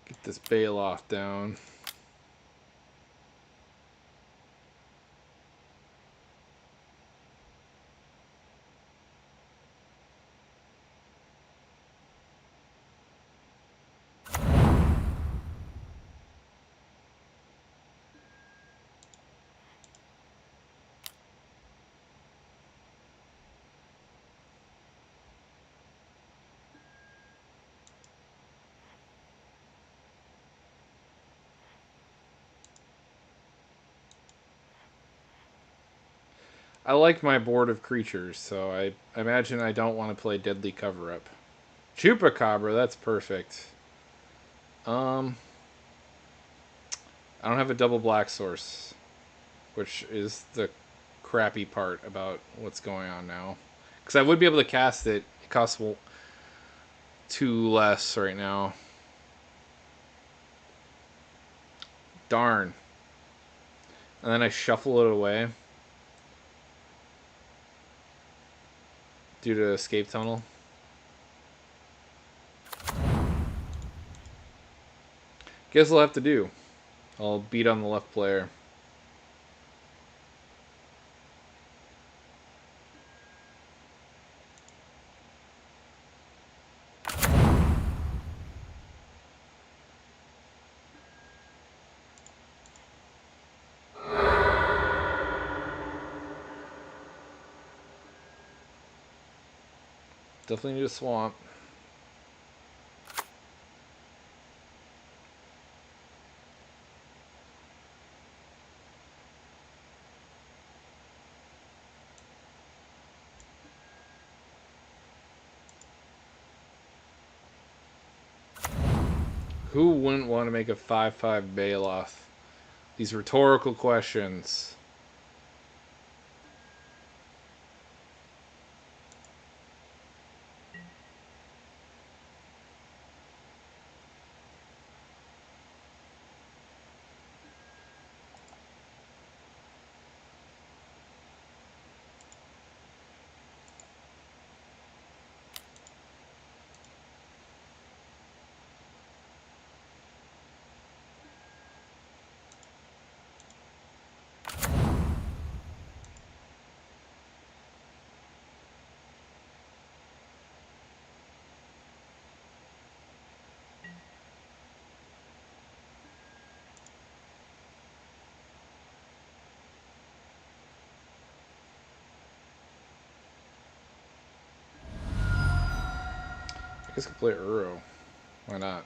Get this Baylen down. I like my board of creatures, so I imagine I don't want to play Deadly Cover-Up. Chupacabra, that's perfect. I don't have a double black source, which is the crappy part about what's going on now. Because I would be able to cast it. It costs 2 less right now. Darn. And then I shuffle it away due to escape tunnel. Guess I'll have to do. I'll beat on the left player. Definitely need a swamp. Who wouldn't want to make a 5/5 Baylen? These rhetorical questions. I guess I could play Uro. Why not?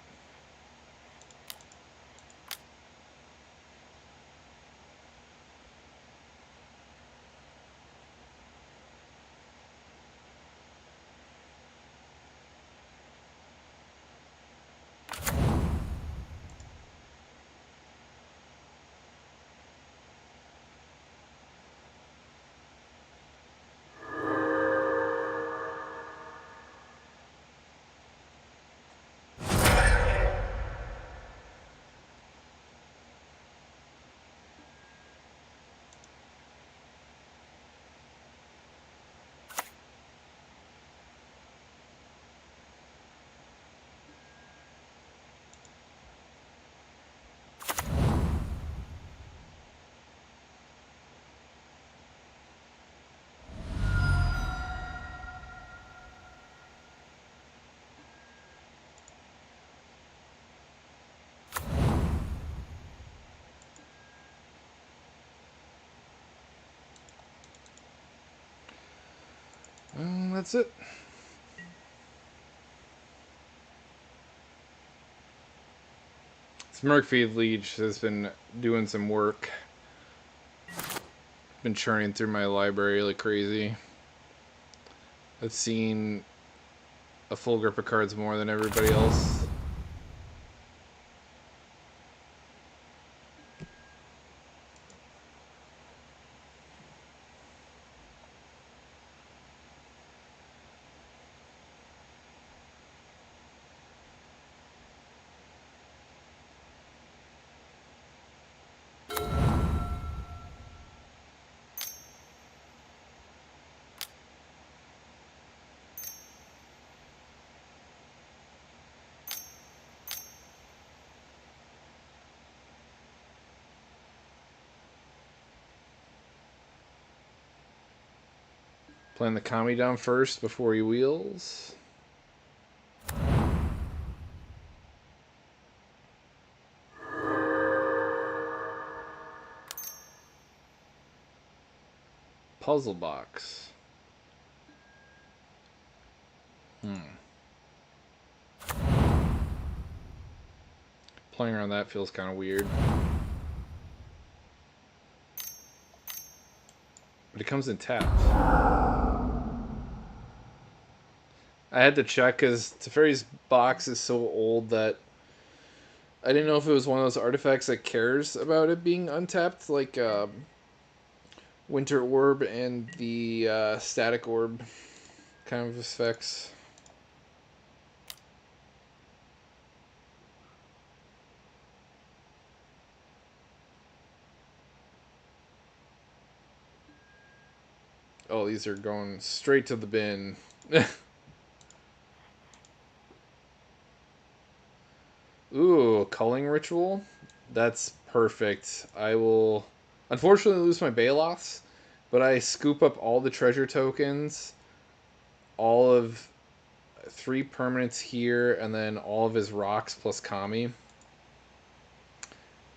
That's it. Smurkfeed Leech has been doing some work. Been churning through my library like crazy. I've seen a full grip of cards more than everybody else. Playing the Kami down first before he wheels. Puzzle box. Playing around that feels kind of weird. But it comes in tapped. I had to check because Teferi's box is so old that I didn't know if it was one of those artifacts that cares about it being untapped, like Winter Orb and the Static Orb kind of effects. Oh, these are going straight to the bin. Ooh, culling ritual? That's perfect. I will unfortunately lose my Balos, but I scoop up all the treasure tokens, all of 3 permanents here, and then all of his rocks plus Kami.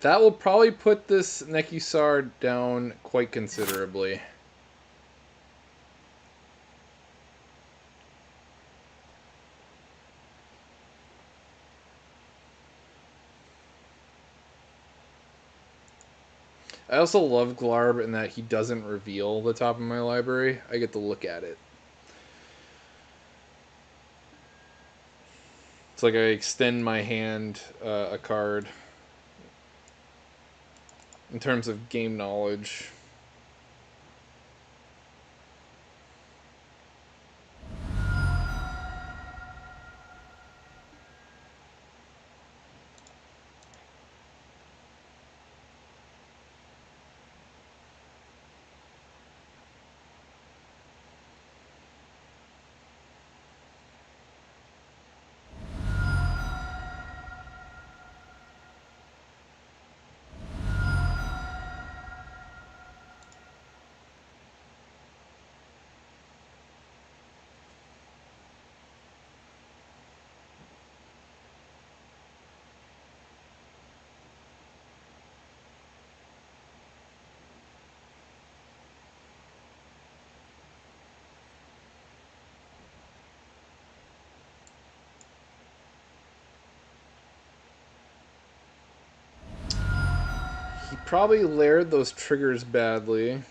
That will probably put this Nekusar down quite considerably. I also love Glarb in that he doesn't reveal the top of my library. I get to look at it. It's like I extend my hand a card in terms of game knowledge. probably layered those triggers badly.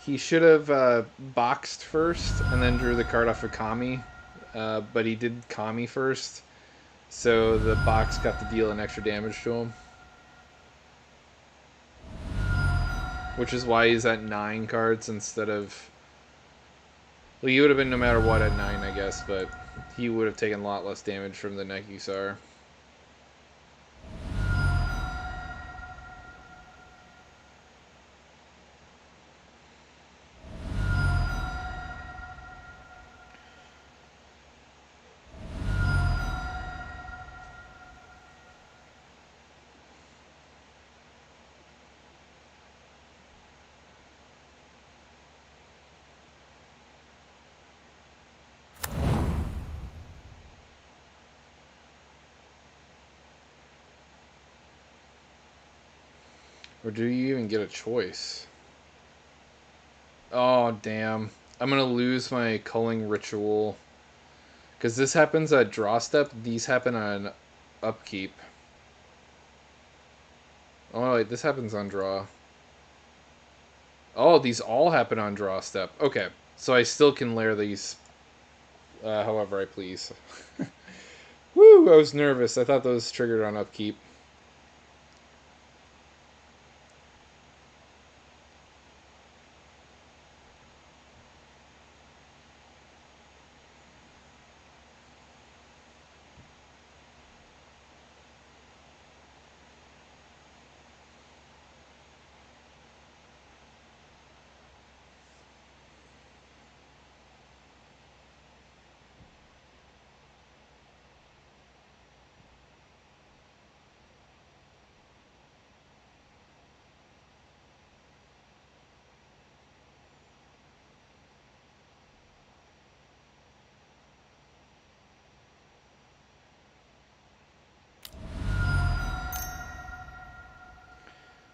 He should have boxed first and then drew the card off of Kami. But he did Kami first. So the box got to deal an extra damage to him. Which is why he's at 9 cards instead of... Well, he would have been no matter what at 9, I guess, but he would have taken a lot less damage from the Nekisar. Or do you even get a choice? Oh, damn. I'm going to lose my culling ritual. Because this happens at draw step. These happen on upkeep. Oh, wait. This happens on draw. Oh, these all happen on draw step. Okay. So I still can layer these however I please. Woo! I was nervous. I thought those triggered on upkeep.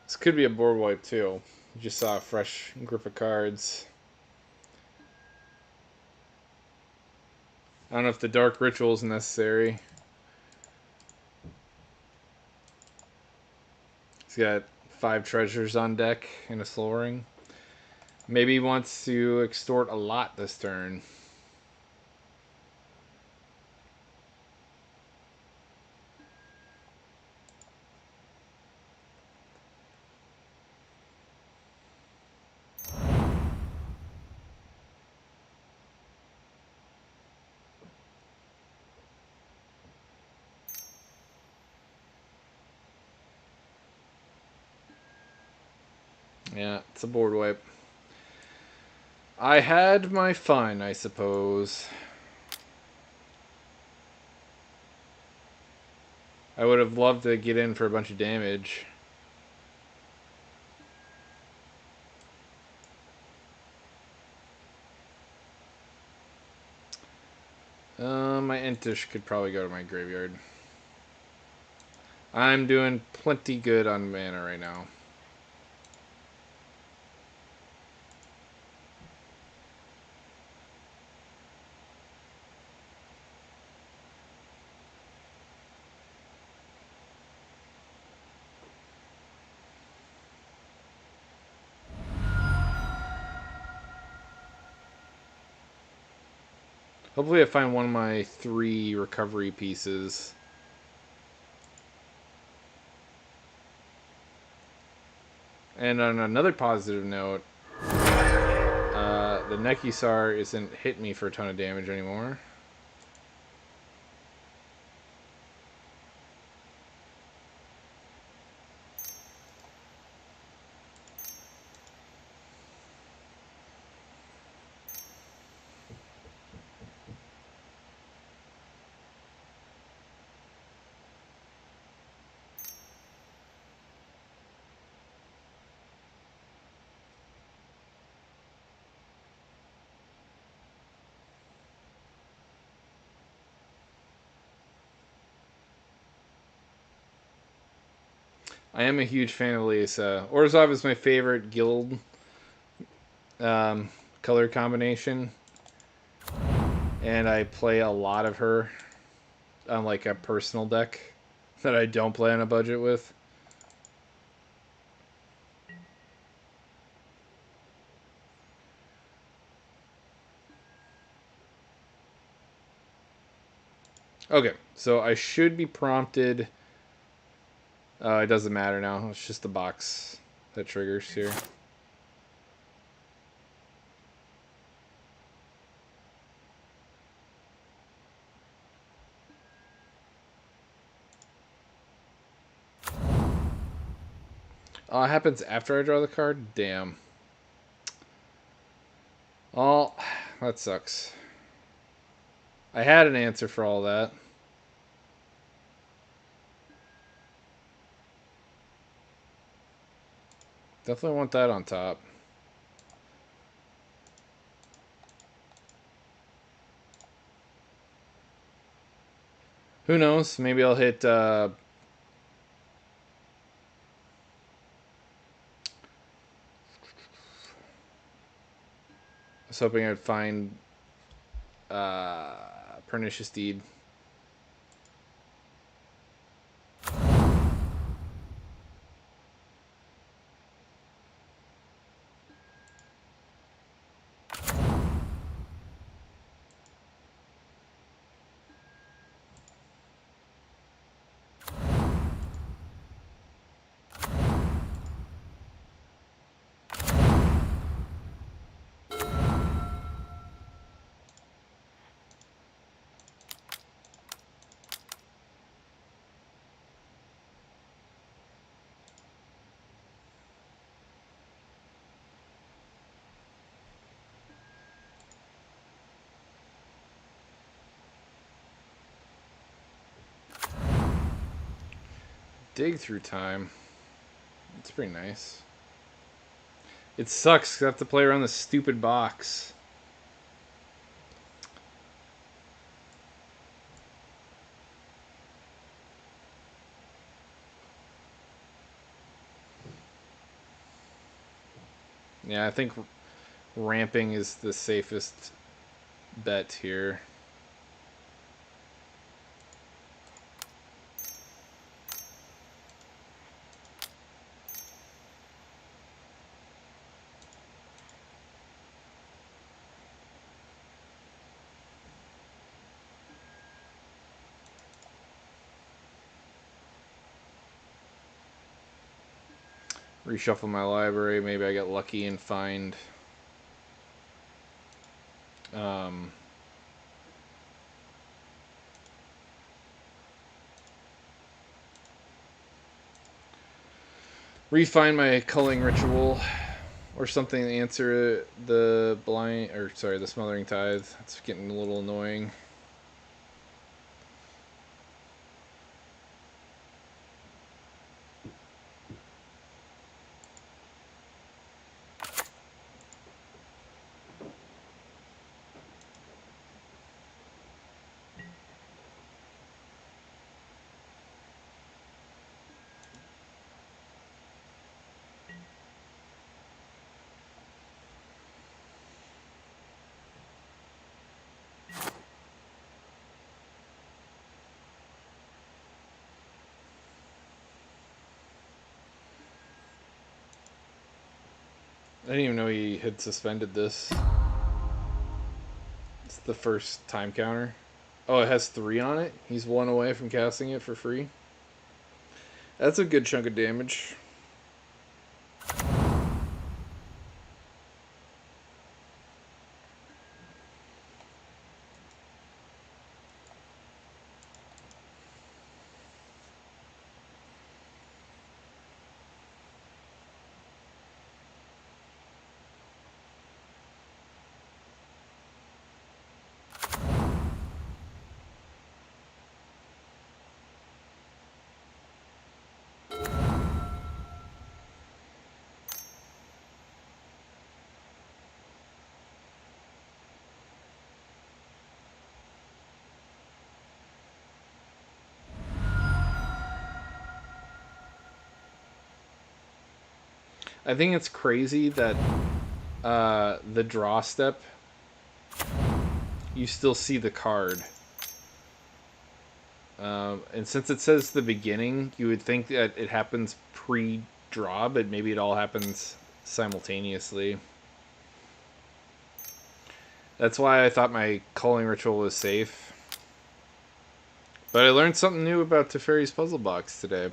This could be a board wipe too. You just saw a fresh grip of cards. I don't know if the Dark Ritual is necessary. He's got 5 treasures on deck and a Soul Ring. Maybe he wants to extort a lot this turn. Yeah, it's a board wipe. I had my fun, I suppose. I would have loved to get in for a bunch of damage. My Entish could probably go to my graveyard. I'm doing plenty good on mana right now. Hopefully I find one of my 3 recovery pieces. And on another positive note, the Nekisar isn't hit me for a ton of damage anymore. I am a huge fan of Lisa. Orzhov is my favorite guild color combination. And I play a lot of her on like a personal deck. that I don't play on a budget with. Okay, so I should be prompted. It doesn't matter now. It's just the box that triggers here. Oh, it happens after I draw the card? Damn. Oh, that sucks. I had an answer for all that. Definitely want that on top. Who knows? Maybe I'll hit... I was hoping I'd find Pernicious Deed. Dig through time. It's pretty nice. It sucks because I have to play around this stupid box. Yeah, I think ramping is the safest bet here. Reshuffle my library. Maybe I get lucky and find refine my culling ritual or something to answer the blind, or sorry, the smothering tithe. It's getting a little annoying. I didn't even know he had suspended this. It's the first time counter. Oh, it has 3 on it? He's 1 away from casting it for free? That's a good chunk of damage. I think it's crazy that the draw step, you still see the card. And since it says the beginning, you would think that it happens pre-draw, but maybe it all happens simultaneously. That's why I thought my calling ritual was safe. But I learned something new about Teferi's puzzle box today.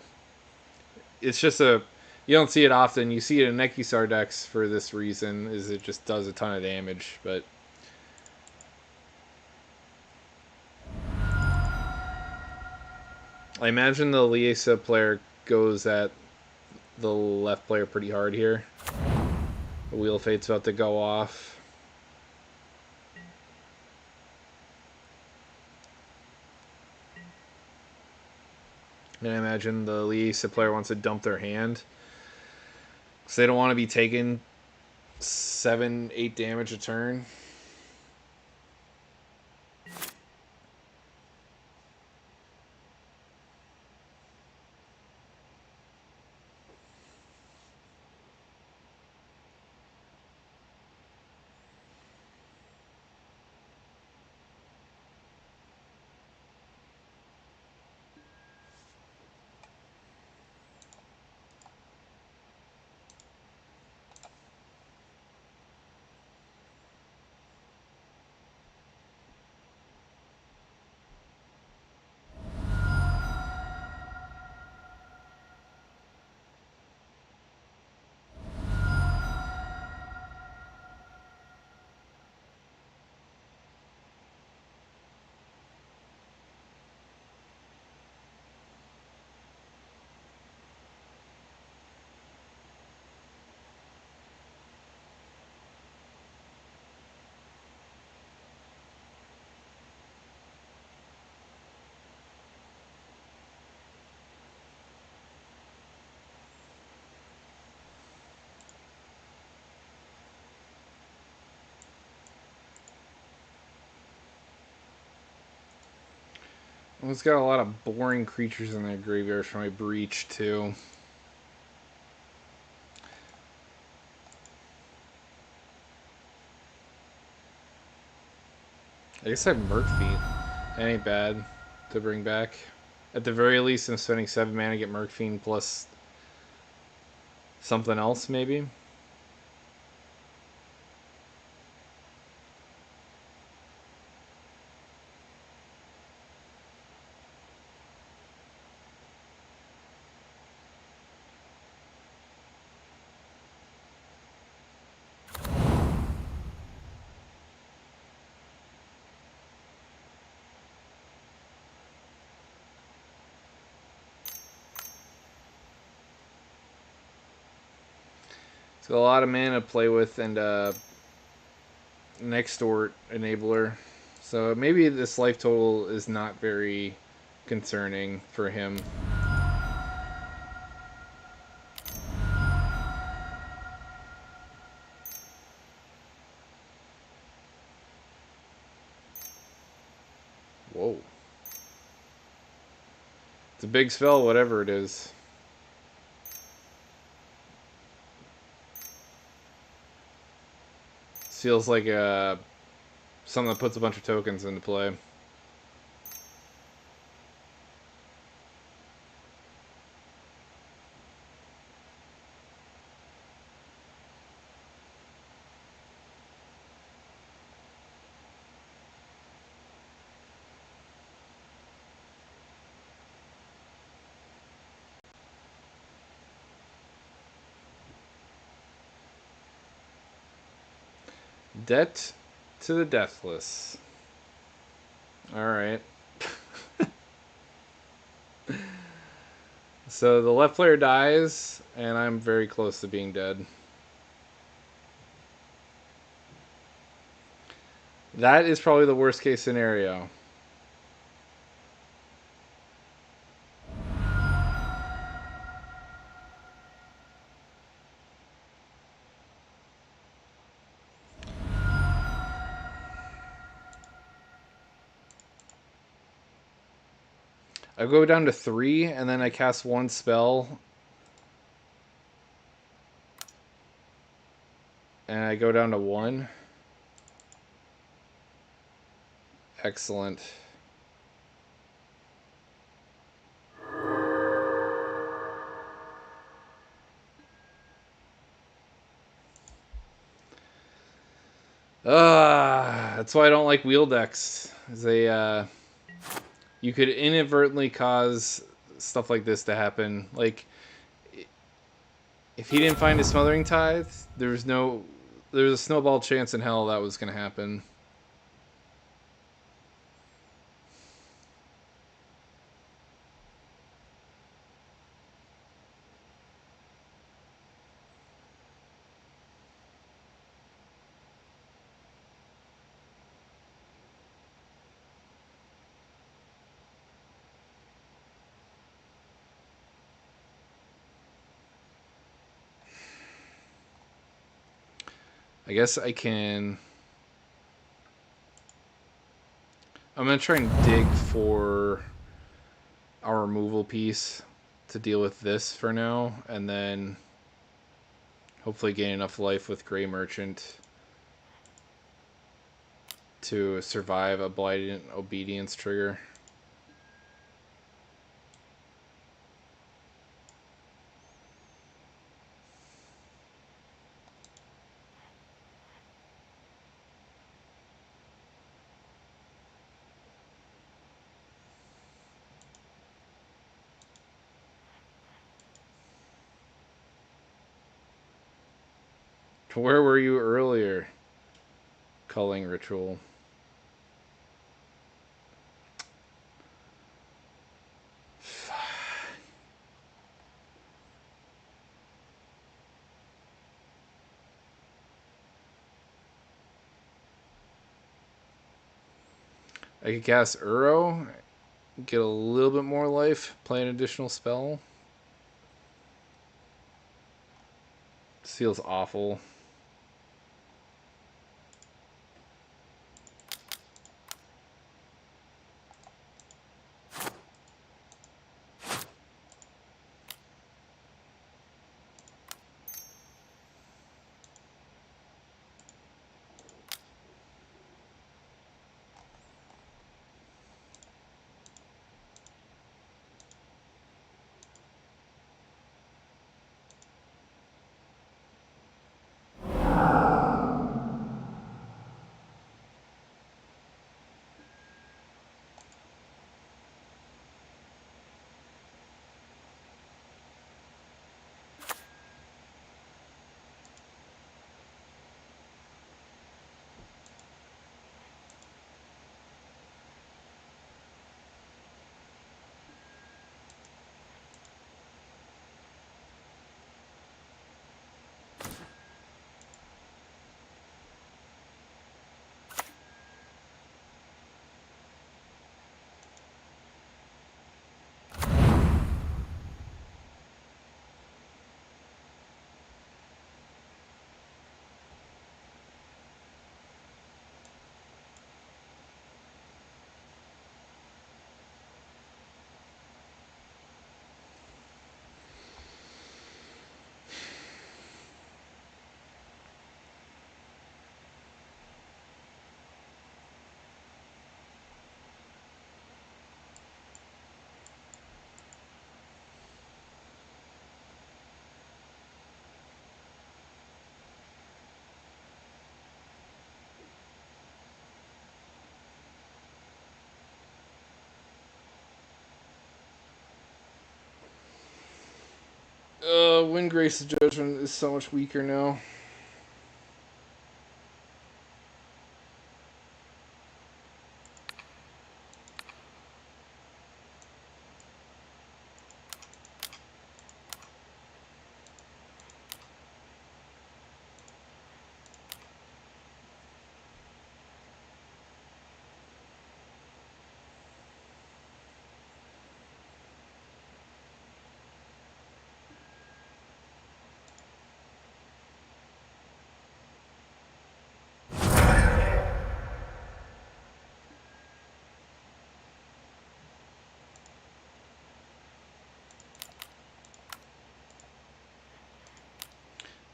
It's just a... You don't see it often. You see it in Nekisar decks for this reason, is it just does a ton of damage, but... I imagine the Liesa player goes at the left player pretty hard here. The Wheel of Fate's about to go off. And I imagine the Liesa player wants to dump their hand. Because they don't want to be taking 7-8 damage a turn. Well, it's got a lot of boring creatures in their graveyard for my Breach, too. I guess I have Murkfeet. That ain't bad to bring back. At the very least, I'm spending 7 mana to get Murkfiend plus something else, maybe. It's got a lot of mana to play with and next door enabler. So maybe this life total is not very concerning for him. Whoa. It's a big spell, whatever it is. Feels like something that puts a bunch of tokens into play. Debt to the Deathless. Alright. So the left player dies, and I'm very close to being dead. That is probably the worst case scenario. I go down to 3, and then I cast one spell. And I go down to 1. Excellent. That's why I don't like wheel decks. They you could inadvertently cause stuff like this to happen. Like if he didn't find his smothering tithe, there's a snowball chance in hell that was going to happen. I guess I can. I'm going to try and dig for our removal piece to deal with this for now, and then hopefully gain enough life with Grey Merchant to survive a Blighted Obedience trigger. Where were you earlier? Culling Ritual. I could cast Uro, get a little bit more life, play an additional spell. This feels awful. Windgrace's Judgment is so much weaker now.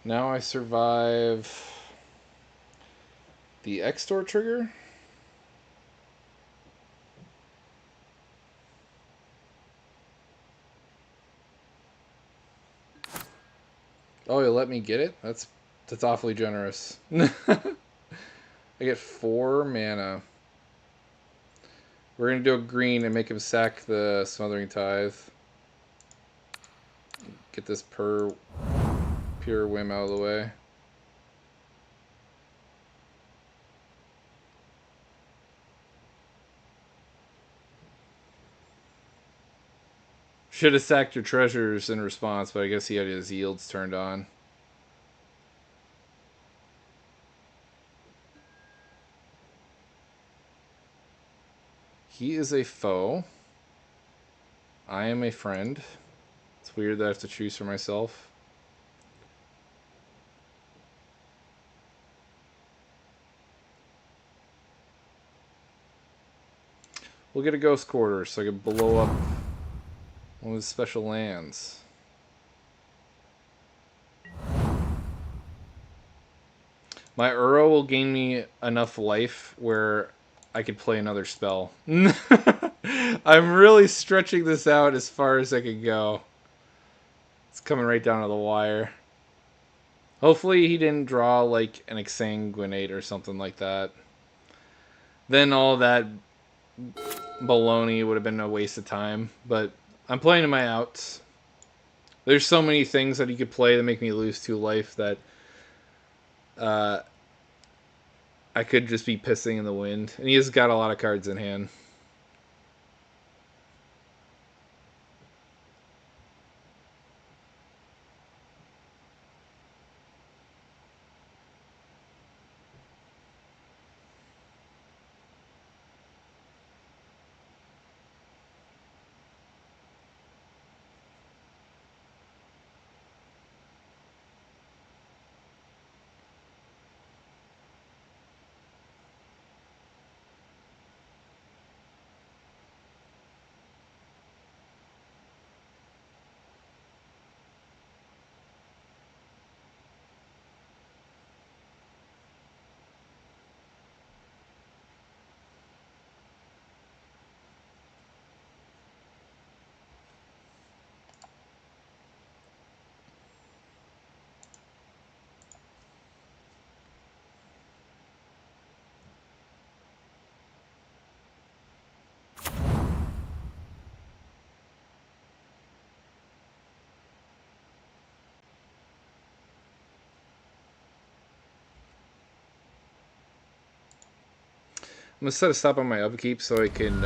Now I survive the X-Door trigger. Oh, you let me get it? That's awfully generous. I get 4 mana. We're going to do a green and make him sack the Smothering Tithe. Get this pure whim out of the way. Should have sacked your treasures in response, but I guess he had his yields turned on. He is a foe. I am a friend. It's weird that I have to choose for myself. We'll get a ghost quarter so I can blow up one of his special lands. My Uro will gain me enough life where I could play another spell. I'm really stretching this out as far as I can go. It's coming right down to the wire. Hopefully he didn't draw like an Exsanguinate or something like that. Then all that baloney would have been a waste of time. But I'm playing in my outs. There's so many things that he could play that make me lose 2 life that I could just be pissing in the wind. And he has got a lot of cards in hand. I'm going to set a stop on my upkeep so I can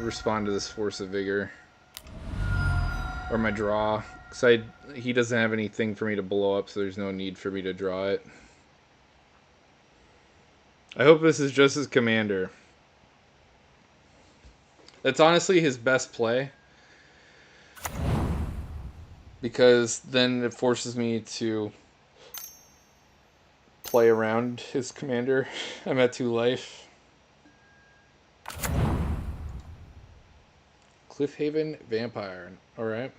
respond to this Force of Vigor. Or my draw. Because he doesn't have anything for me to blow up, so there's no need for me to draw it. I hope this is just his commander. That's honestly his best play. Because then it forces me to play around his commander. I'm at 2 life. Cliffhaven Vampire. Alright.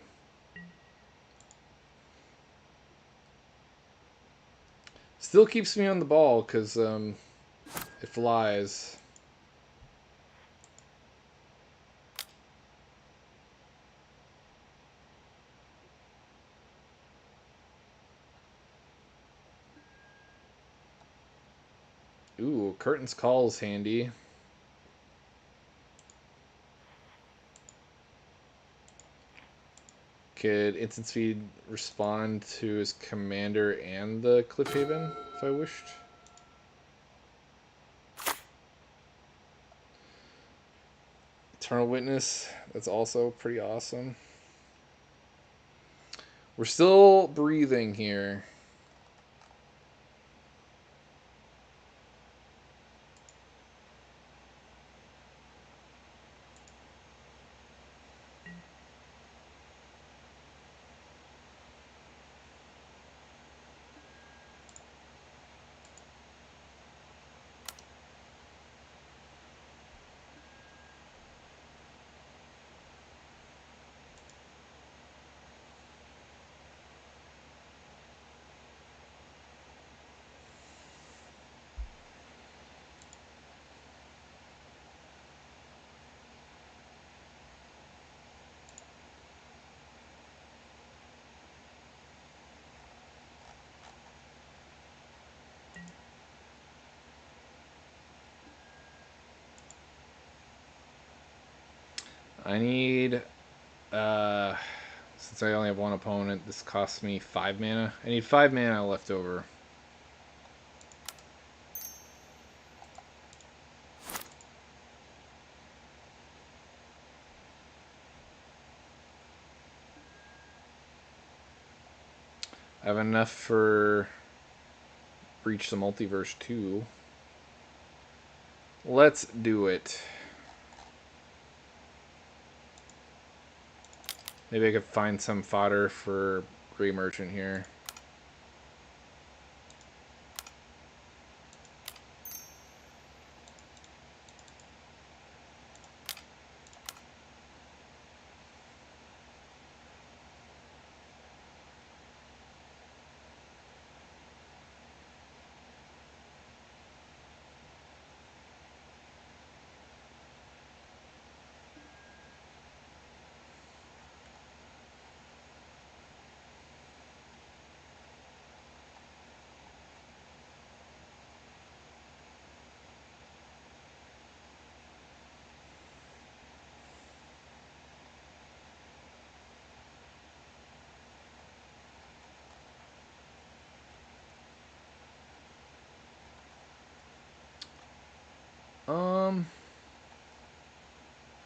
Still keeps me on the ball because it flies. Ooh, Curtain's Call's handy. Could instant speed respond to his commander and the Cliffhaven if I wished? Eternal Witness, that's also pretty awesome. We're still breathing here. I need, since I only have one opponent, this costs me 5 mana. I need 5 mana left over. I have enough for Breach the Multiverse 2. Let's do it. Maybe I could find some fodder for Grey Merchant here.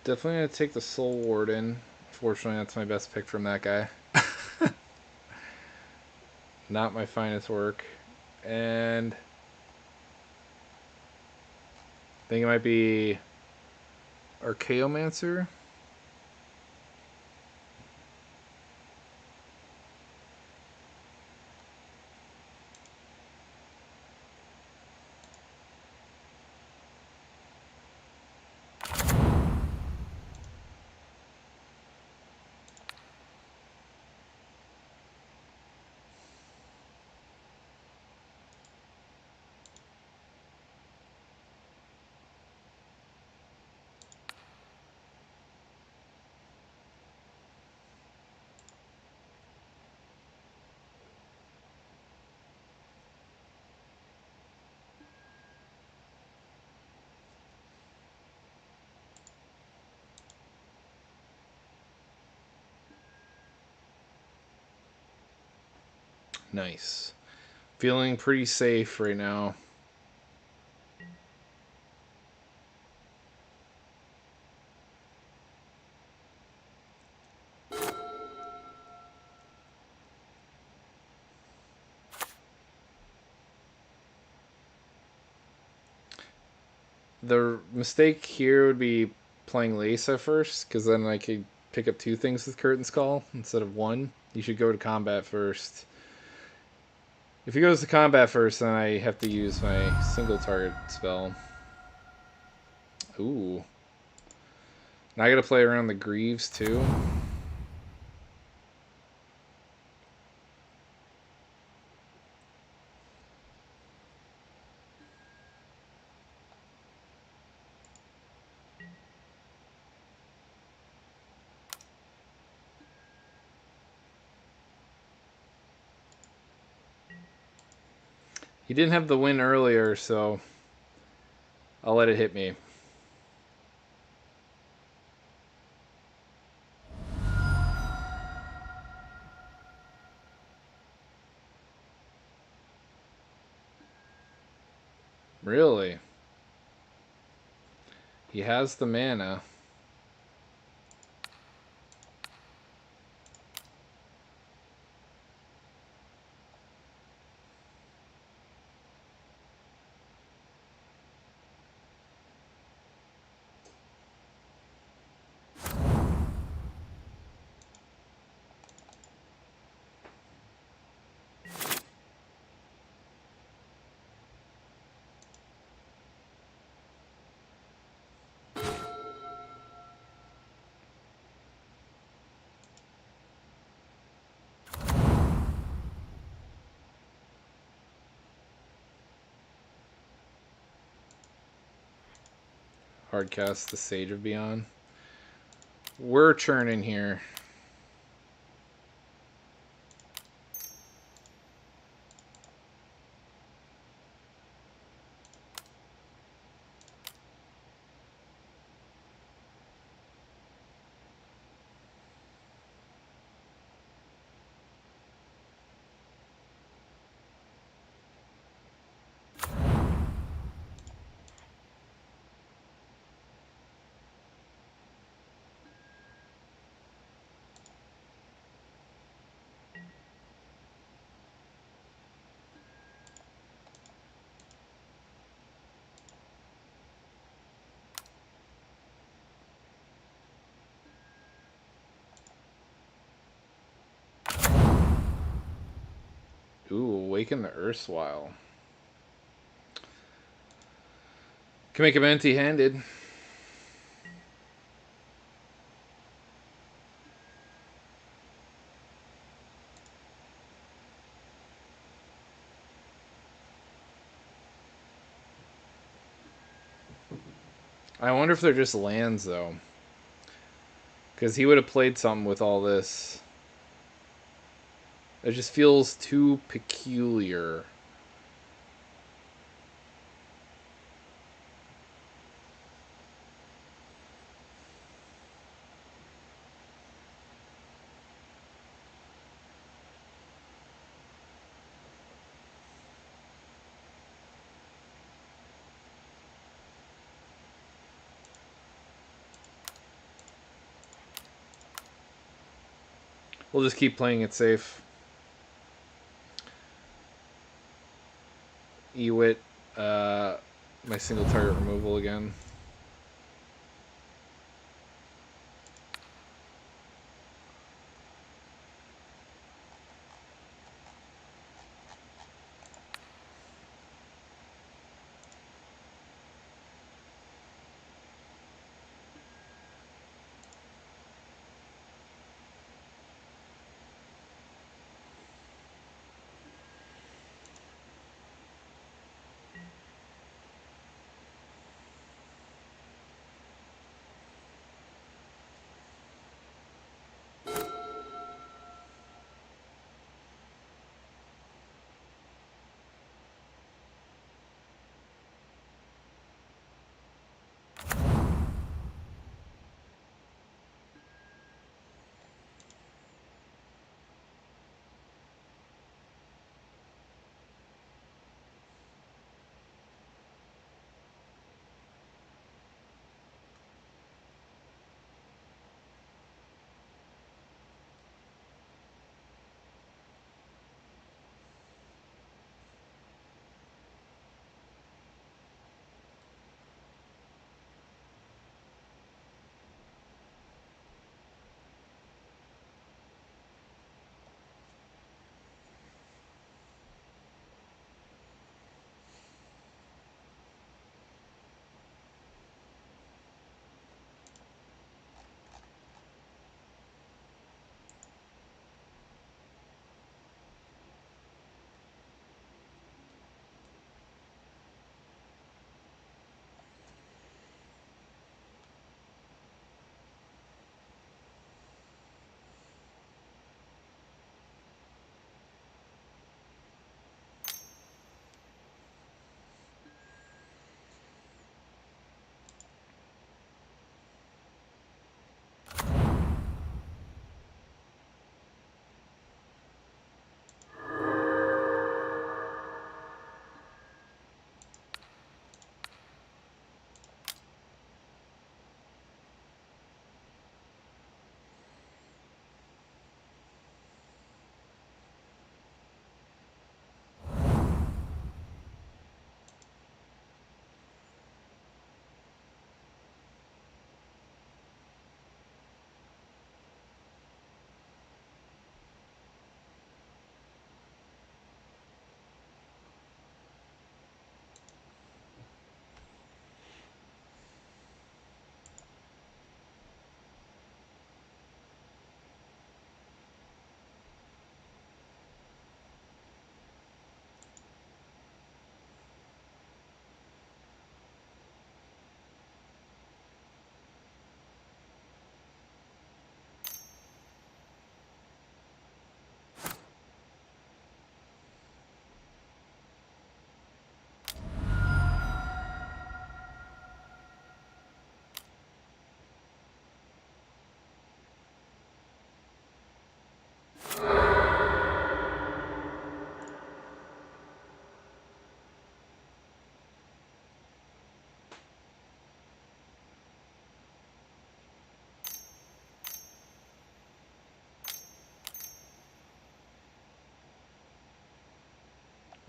Definitely gonna take the Soul Warden. Fortunately, that's my best pick from that guy. Not my finest work. And I think it might be Archaeomancer. Nice. Feeling pretty safe right now. The mistake here would be playing Lesa first, because then I could pick up 2 things with Curtain's Call instead of 1. You should go to combat first. If he goes to combat first, then I have to use my single target spell. Ooh. Now I gotta play around the Greaves too. He didn't have the win earlier, so I'll let it hit me. Really? He has the mana. Hardcast the Sage of Beyond. We're churning here. Ooh, awaken the erstwhile. Can make him empty-handed. I wonder if they're just lands, though. Because he would have played something with all this. It just feels too peculiar. We'll just keep playing it safe. Ewit, my single target removal again.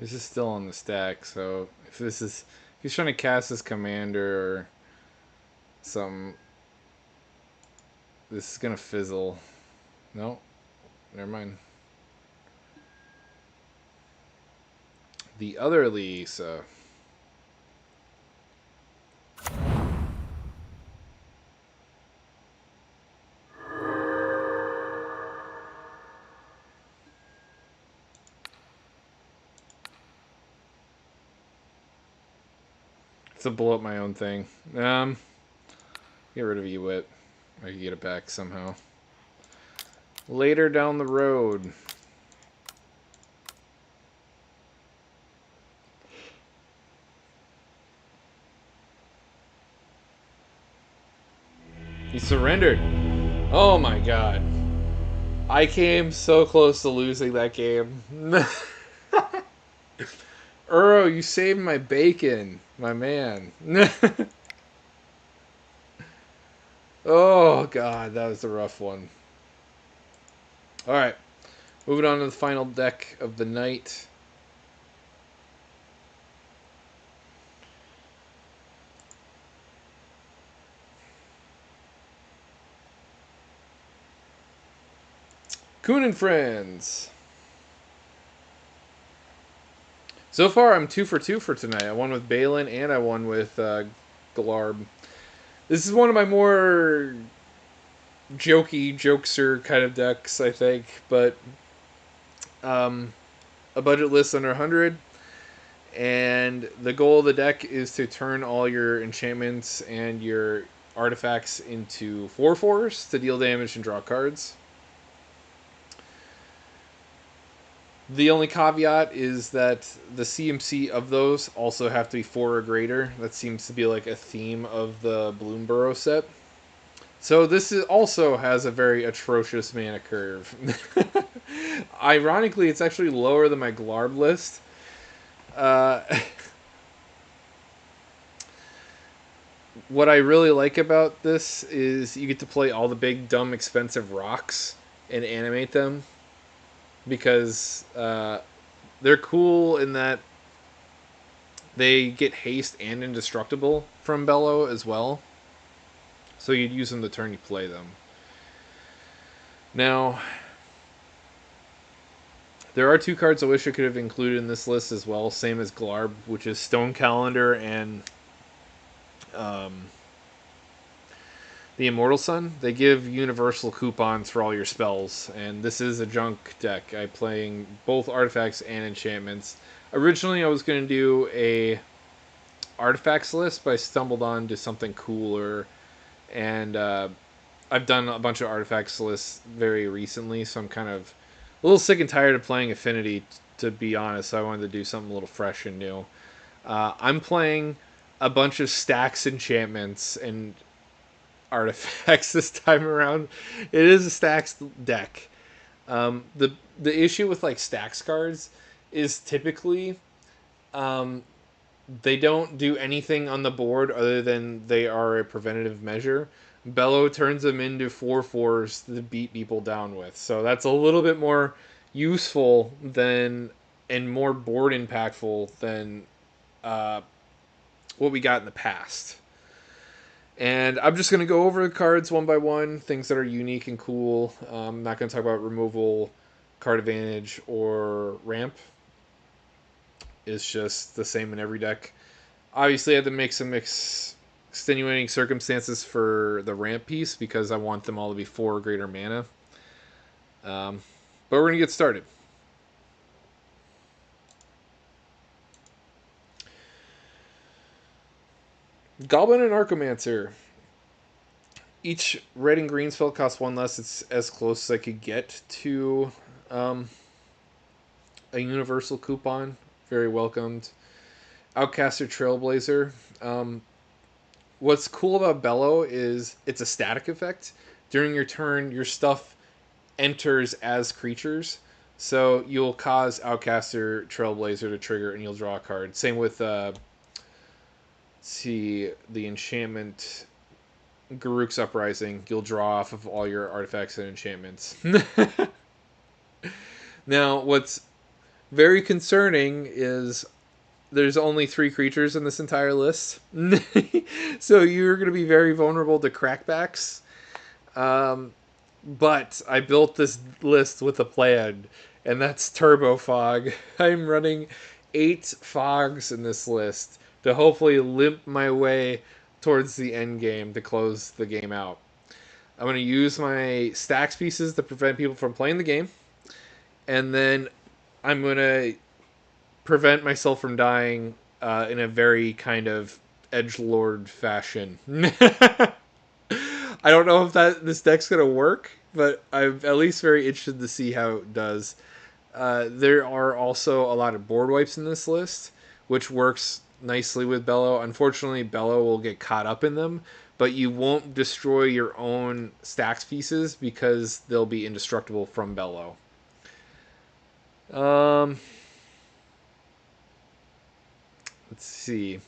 This is still on the stack, so if he's trying to cast his commander or some, this is gonna fizzle. No, never mind. The other Lisa. To blow up my own thing. Get rid of Ewit. I can get it back somehow. Later down the road. He surrendered. Oh my god. I came so close to losing that game. Uro, you saved my bacon, my man. Oh god, that was a rough one. Alright, moving on to the final deck of the night. Kuhn and Friends. So far, I'm 2 for 2 for tonight. I won with Baylen and I won with Glarb. This is one of my more jokey, jokester kind of decks, I think. But a budget list under 100. And the goal of the deck is to turn all your enchantments and your artifacts into 4/4s to deal damage and draw cards. The only caveat is that the CMC of those also have to be 4 or greater. That seems to be like a theme of the Bloomburrow set. So this also has a very atrocious mana curve. Ironically, it's actually lower than my Glarb list. What I really like about this is you get to play all the big, dumb, expensive rocks and animate them. Because they're cool in that they get haste and indestructible from Bello as well. So you'd use them the turn you play them. Now, there are 2 cards I wish I could have included in this list as well, same as Glarb, which is Stone Calendar and the Immortal Sun. They give universal coupons for all your spells, and this is a junk deck. I'm playing both artifacts and enchantments. Originally, I was going to do a artifacts list, but I stumbled on to something cooler, and I've done a bunch of artifacts lists very recently, so I'm kind of a little sick and tired of playing Affinity, to be honest. So I wanted to do something a little fresh and new. I'm playing a bunch of stacks enchantments and artifacts this time around. It is a stacks deck. The issue with like stacks cards is typically they don't do anything on the board other than they are a preventative measure. Bello turns them into 4/4s to beat people down with. So that's a little bit more useful than and more board impactful than what we got in the past. And I'm just going to go over the cards one by one, things that are unique and cool. I'm not going to talk about removal, card advantage, or ramp. It's just the same in every deck. Obviously, I had to make some extenuating circumstances for the ramp piece because I want them all to be 4 or greater mana. But we're going to get started. Goblin and Archomancer. Each red and green spell costs 1 less. It's as close as I could get to a universal coupon. Very welcomed. Outcaster Trailblazer. What's cool about Bello is it's a static effect. During your turn, your stuff enters as creatures. So you'll cause Outcaster Trailblazer to trigger and you'll draw a card. Same with the enchantment Garruk's Uprising. You'll draw off of all your artifacts and enchantments. Now, what's very concerning is there's only 3 creatures in this entire list. So you're going to be very vulnerable to crackbacks. But I built this list with a plan, and that's Turbo Fog. I'm running 8 fogs in this list to hopefully limp my way towards the end game to close the game out. I'm going to use my stacks pieces to prevent people from playing the game, and then I'm going to prevent myself from dying in a very kind of edgelord fashion. I don't know if this deck's gonna work, but I'm at least very interested to see how it does. There are also a lot of board wipes in this list, which works nicely with Bello. Unfortunately, Bello will get caught up in them, but you won't destroy your own stacks pieces because they'll be indestructible from Bello. Um, let's see.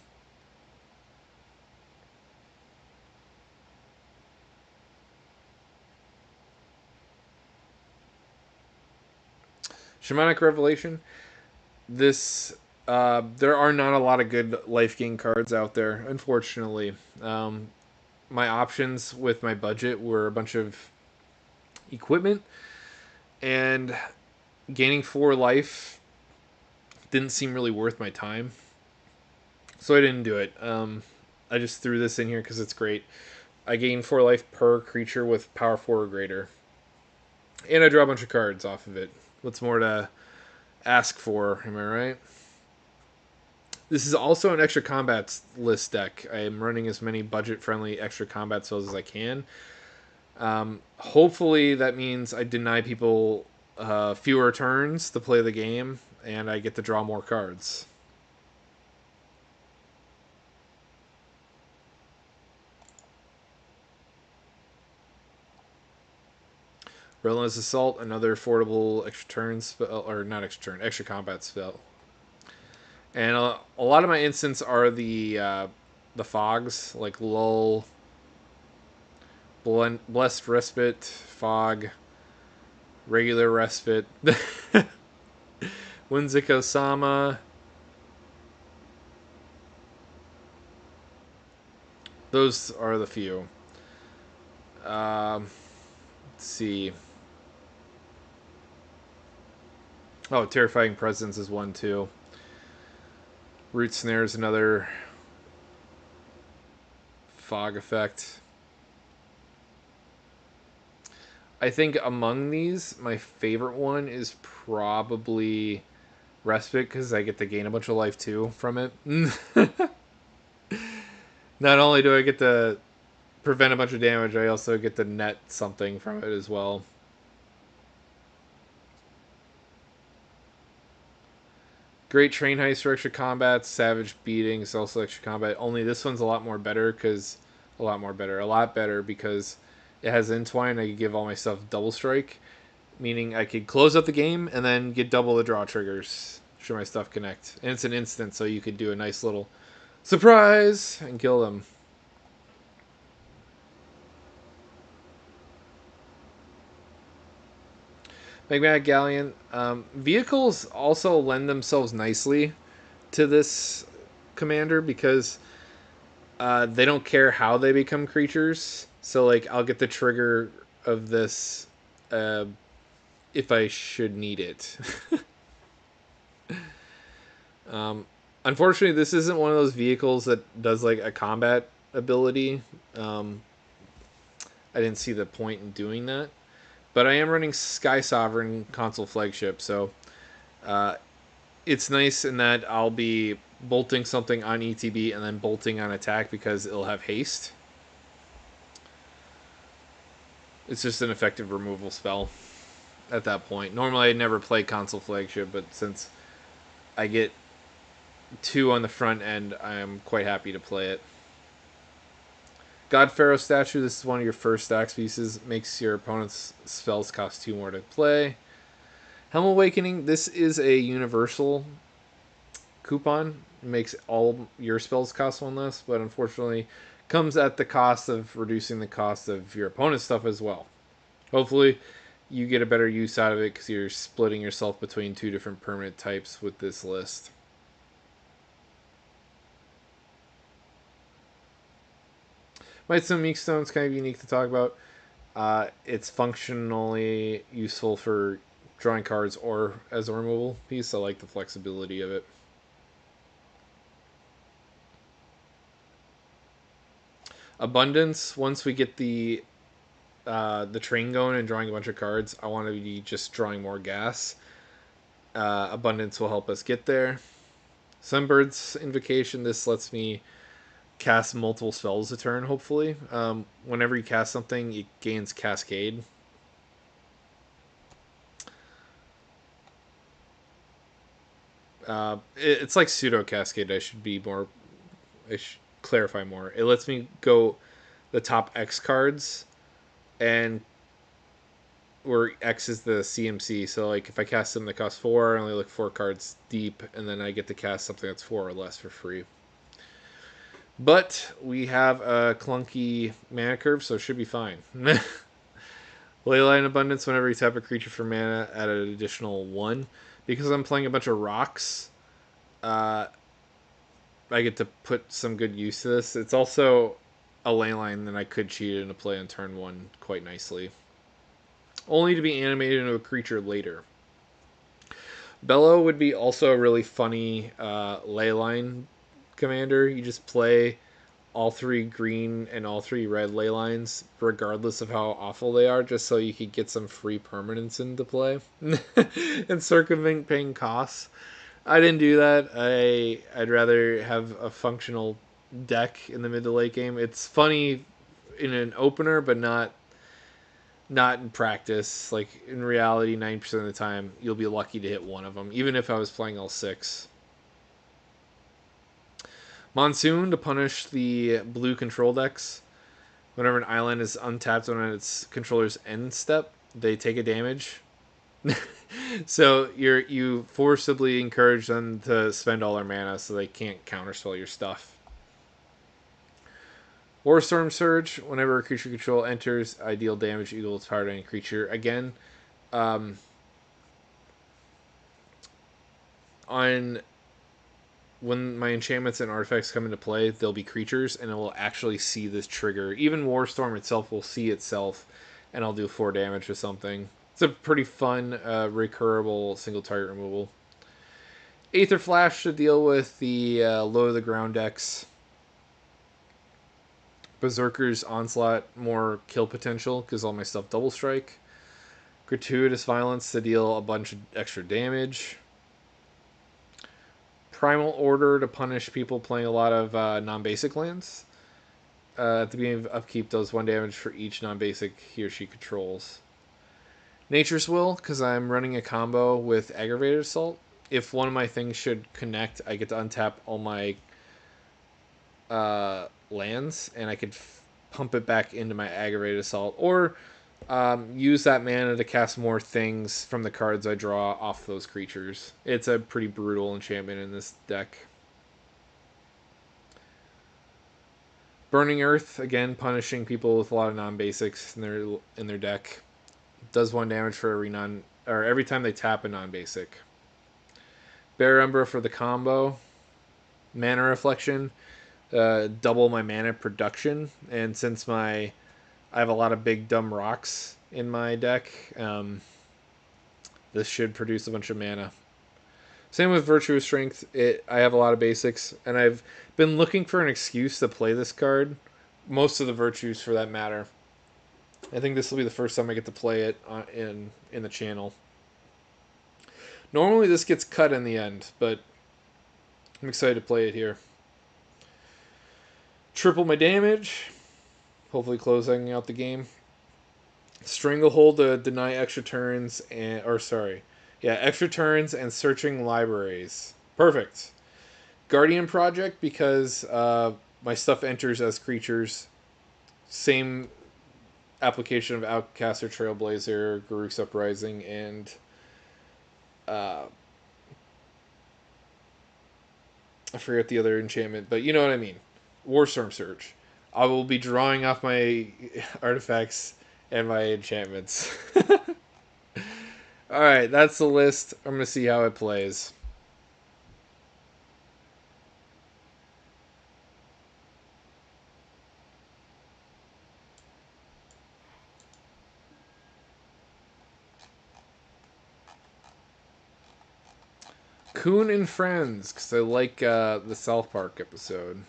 Shamanic Revelation. This there are not a lot of good life gain cards out there, unfortunately. My options with my budget were a bunch of equipment, and gaining 4 life didn't seem really worth my time, so I didn't do it. I just threw this in here because it's great. I gain 4 life per creature with power 4 or greater, and I draw a bunch of cards off of it. What's more to ask for? Am I right? This is also an extra combats list deck. I am running as many budget-friendly extra combat spells as I can. Hopefully that means I deny people fewer turns to play the game, and I get to draw more cards. Relentless Assault, another affordable extra turn spell, or not extra turn, extra combat spell. And a lot of my instants are the fogs, like Lull, Blessed Respite, Fog, Regular Respite, Whimsical Sama. Those are the few. Let's see. Oh, Terrifying Presence is one too. Root Snare is another fog effect. I think among these, my favorite one is probably Respite because I get to gain a bunch of life too from it. Not only do I get to prevent a bunch of damage, I also get to net something from it as well. Great Train Heist for extra combat, Savage Beating is also extra combat. Only this one's a lot better because it has Entwine. I could give all my stuff double strike, meaning I could close out the game and then get double the draw triggers should my stuff connect. And it's an instant, so you could do a nice little surprise and kill them. Magmatic Galleon. Vehicles also lend themselves nicely to this commander because they don't care how they become creatures. So, like, I'll get the trigger of this uh, if I should need it. um, Unfortunately, this isn't one of those vehicles that does, like, a combat ability. I didn't see the point in doing that. But I am running Sky Sovereign console flagship, so uh, it's nice in that I'll be bolting something on ETB and then bolting on attack because it'll have haste. It's just an effective removal spell at that point. Normally I'd never play console flagship, but since I get 2 on the front end, I'm quite happy to play it. God Pharaoh Statue, this is one of your first stacks pieces. Makes your opponent's spells cost 2 more to play. Helm Awakening, this is a universal coupon. It makes all your spells cost 1 less, but unfortunately comes at the cost of reducing the cost of your opponent's stuff as well. Hopefully you get a better use out of it because you're splitting yourself between 2 different permanent types with this list. Mightstone Meekstone is kind of unique to talk about. It's functionally useful for drawing cards or as a removal piece. I like the flexibility of it. Abundance. Once we get the train going and drawing a bunch of cards, I want to be just drawing more gas. Abundance will help us get there. Sunbird's Invocation. This lets me cast multiple spells a turn. Hopefully, whenever you cast something, it gains Cascade. It's like pseudo Cascade. I should clarify more. It lets me go the top X cards, and where X is the CMC. So like if I cast something that costs 4, I only look 4 cards deep, and then I get to cast something that's 4 or less for free. But we have a clunky mana curve, so it should be fine. Leyline Abundance, whenever you tap a creature for mana, add an additional 1. Because I'm playing a bunch of rocks, I get to put some good use to this. It's also a leyline that I could cheat into play on turn 1 quite nicely. Only to be animated into a creature later. Bello would be also a really funny leyline commander. You just play all 3 green and all 3 red ley lines, regardless of how awful they are, just so you could get some free permanents into play and circumvent paying costs. I didn't do that. I'd rather have a functional deck in the mid to late game. It's funny in an opener, but not in practice. Like in reality, 90% of the time, you'll be lucky to hit one of them, even if I was playing all 6. Monsoon to punish the blue control decks. Whenever an island is untapped on its controller's end step, they take a damage. So you forcibly encourage them to spend all their mana so they can't counterspell your stuff. Warstorm Surge. Whenever a creature control enters, I deal damage equal to power to any creature. Again, on when my enchantments and artifacts come into play, they'll be creatures, and it will actually see this trigger. Even Warstorm itself will see itself, and I'll do 4 damage or something. It's a pretty fun, recurable single target removal. Aether Flash to deal with the low to the ground decks. Berserker's Onslaught, more kill potential, because all my stuff double strike. Gratuitous Violence to deal a bunch of extra damage. Primal Order to punish people playing a lot of non-basic lands. At the beginning of upkeep, does 1 damage for each non-basic he or she controls. Nature's Will, because I'm running a combo with Aggravated Assault. If one of my things should connect, I get to untap all my lands, and I could pump it back into my Aggravated Assault, or use that mana to cast more things from the cards I draw off those creatures. It's a pretty brutal enchantment in this deck. Burning Earth, again, punishing people with a lot of non-basics in their deck. Does 1 damage for every time they tap a non-basic. Bare Umbra for the combo. Mana Reflection, double my mana production, and since I have a lot of big dumb rocks in my deck, this should produce a bunch of mana. Same with Virtuous Strength. I have a lot of basics, and I've been looking for an excuse to play this card. Most of the virtues, for that matter. I think this will be the first time I get to play it in the channel. Normally this gets cut in the end, but I'm excited to play it here. Triple my damage, hopefully closing out the game. Stranglehold to deny extra turns extra turns and searching libraries. Perfect. Guardian Project, because my stuff enters as creatures. Same application of Outcaster, Trailblazer, Garruk's Uprising, and I forget the other enchantment, but you know what I mean. Warstorm Surge. I will be drawing off my artifacts and my enchantments. Alright, that's the list. I'm going to see how it plays. Coon and Friends, because I like the South Park episode.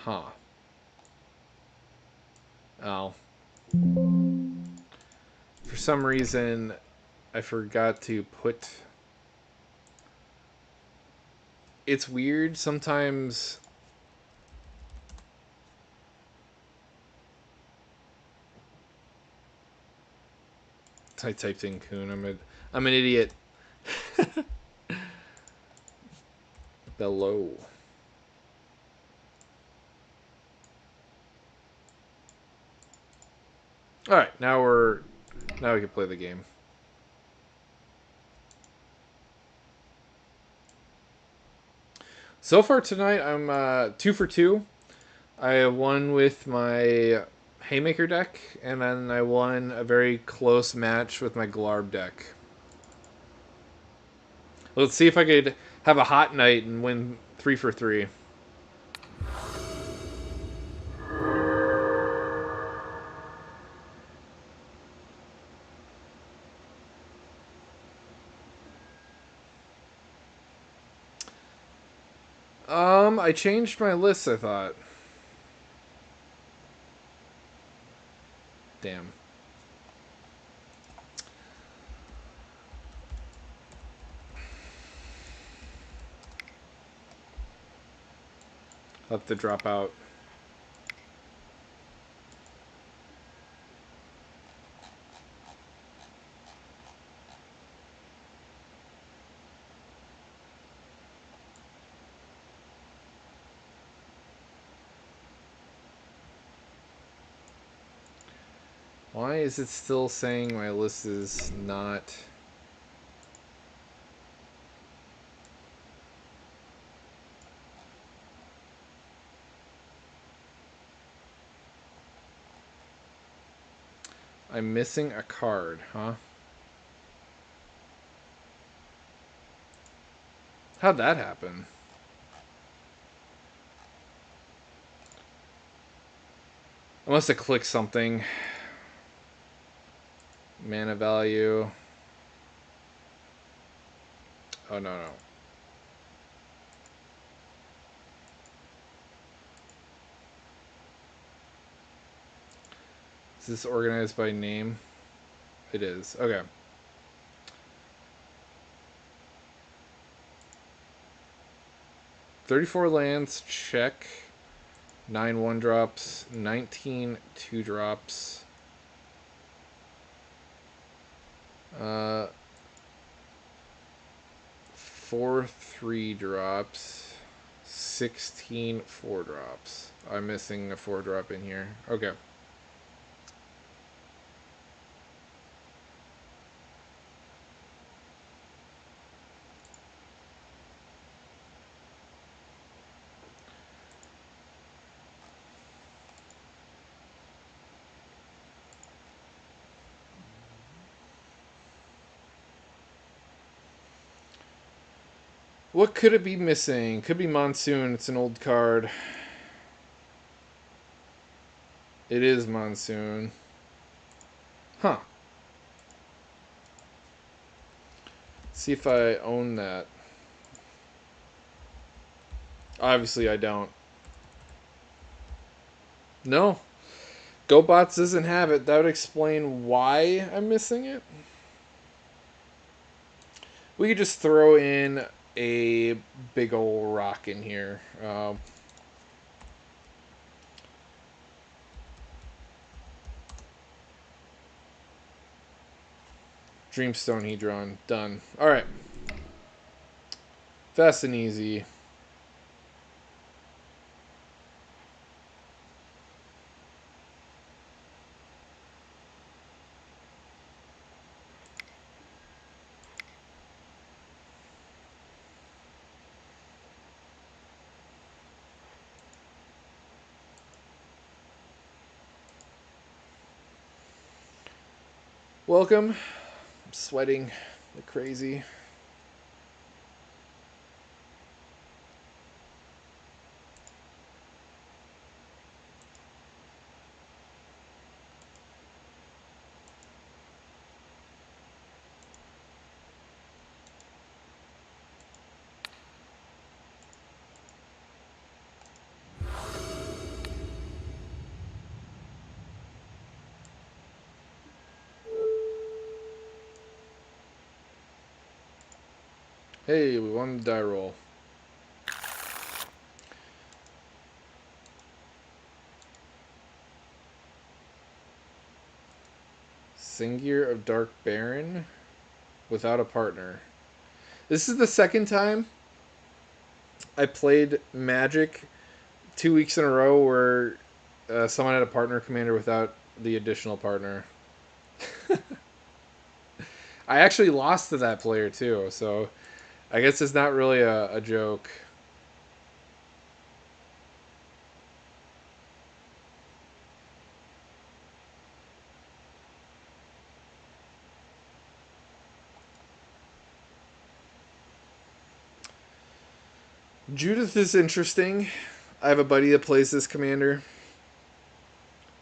Huh. Oh. For some reason, I forgot to put... It's weird. Sometimes... I typed in Coon. I'm an idiot. Bello. Alright, now we can play the game. So far tonight, I'm 2 for 2. I won with my Haymaker deck, and then I won a very close match with my Glarb deck. Let's see if I could have a hot night and win 3 for 3. I changed my list, I thought. Damn. I'll have to drop out. Why is it still saying my list is not... I'm missing a card, huh? How'd that happen? I must have clicked something. Mana value. Oh, no, no. Is this organized by name? It is. Okay. $34 lands, check. 9 1-drops, 19 2-drops. 4 3-drops, 16 4-drops. I'm missing a 4-drop in here. Okay. What could it be missing? Could be Monsoon. It's an old card. It is Monsoon. Huh. See if I own that. Obviously I don't. No. GoBots doesn't have it. That would explain why I'm missing it. We could just throw in a big old rock in here. Dreamstone Hedron. Done. Alright. Fast and easy. Welcome. I'm sweating like crazy. Hey, we won the die roll. Singir of Dark Baron without a partner. This is the second time I played Magic 2 weeks in a row where someone had a partner commander without the additional partner. I actually lost to that player too, so I guess it's not really a joke. Judith is interesting. I have a buddy that plays this commander.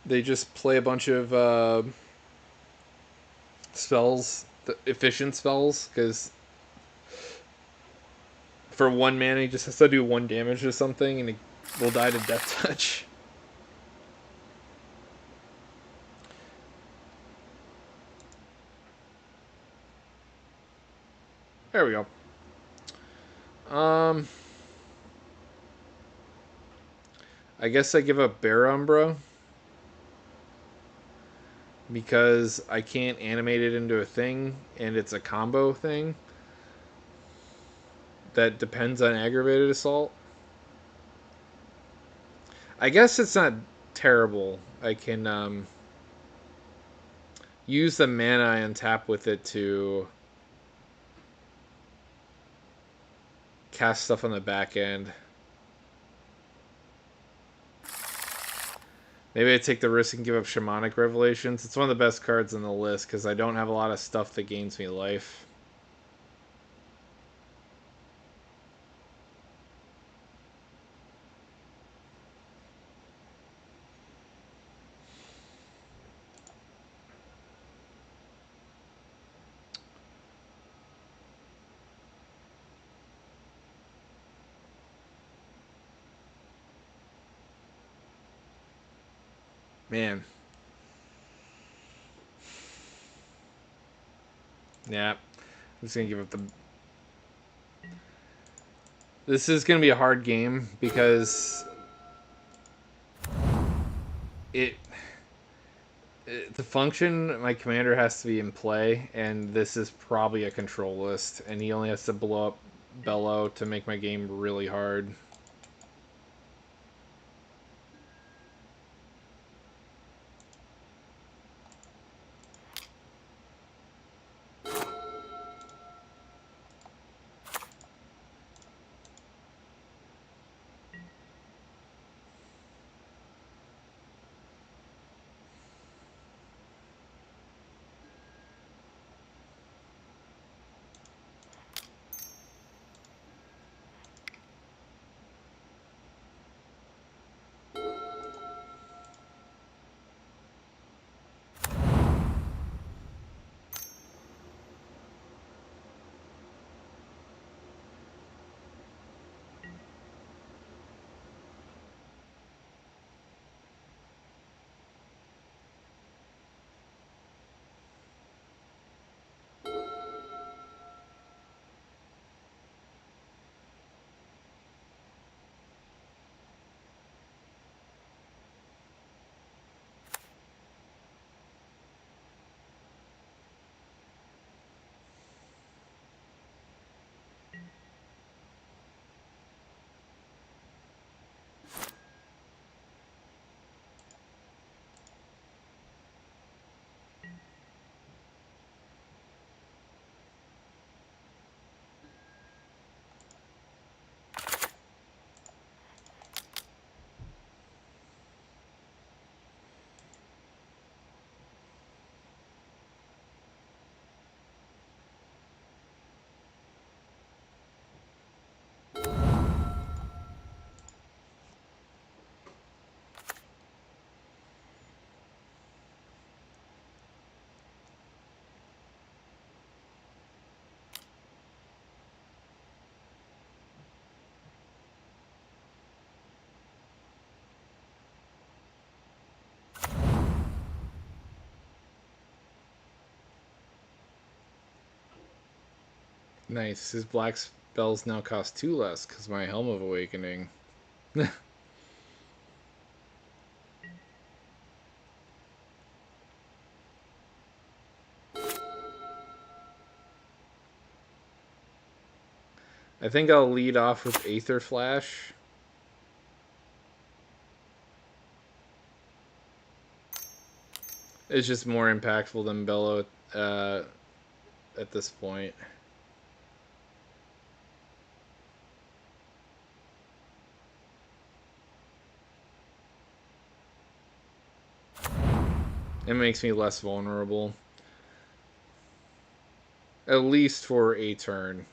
They just play a bunch of spells, efficient spells, because for 1 mana he just has to do 1 damage or something, and he will die to death touch. There we go. I guess I give up Bear Umbra because I can't animate it into a thing, and it's a combo thing that depends on aggravated assault. I guess it's not terrible. I can use the mana I untap with it to cast stuff on the back end. Maybe I take the risk and give up Shamanic Revelations. It's one of the best cards on the list because I don't have a lot of stuff that gains me life. Man. Yeah. I'm just going to give up the... This is going to be a hard game because it the function, my commander has to be in play, and this is probably a control list, and he only has to blow up Bello to make my game really hard. Nice. His black's bells now cost 2 less because my Helm of Awakening. I think I'll lead off with Aether Flash. It's just more impactful than Bello at this point. It makes me less vulnerable. At least for a turn.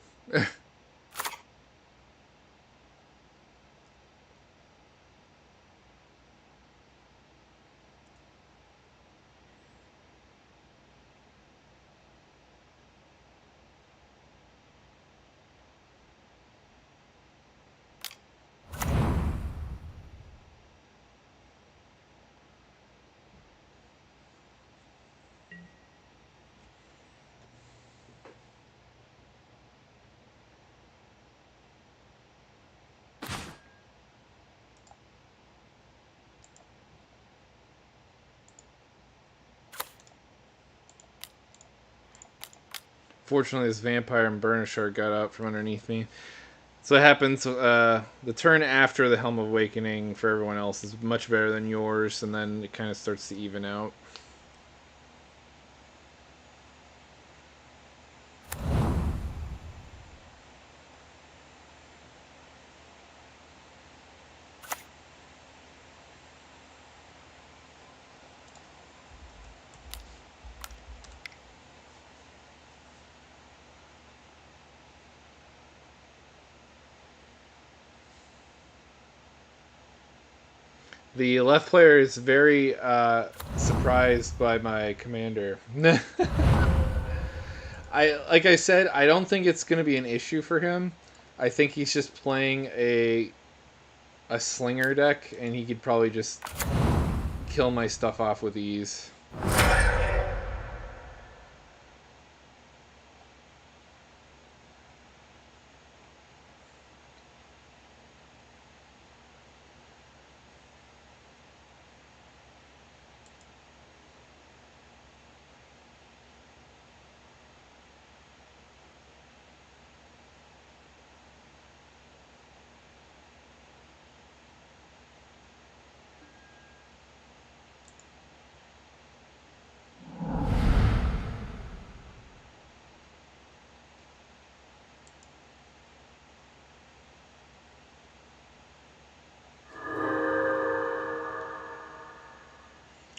Fortunately, this Vampire and Burnisher got out from underneath me. So it happens, the turn after the Helm of Awakening for everyone else is much better than yours, and then it kind of starts to even out. The left player is very surprised by my commander. Like I said, I don't think it's going to be an issue for him. I think he's just playing a slinger deck, and he could probably just kill my stuff off with ease.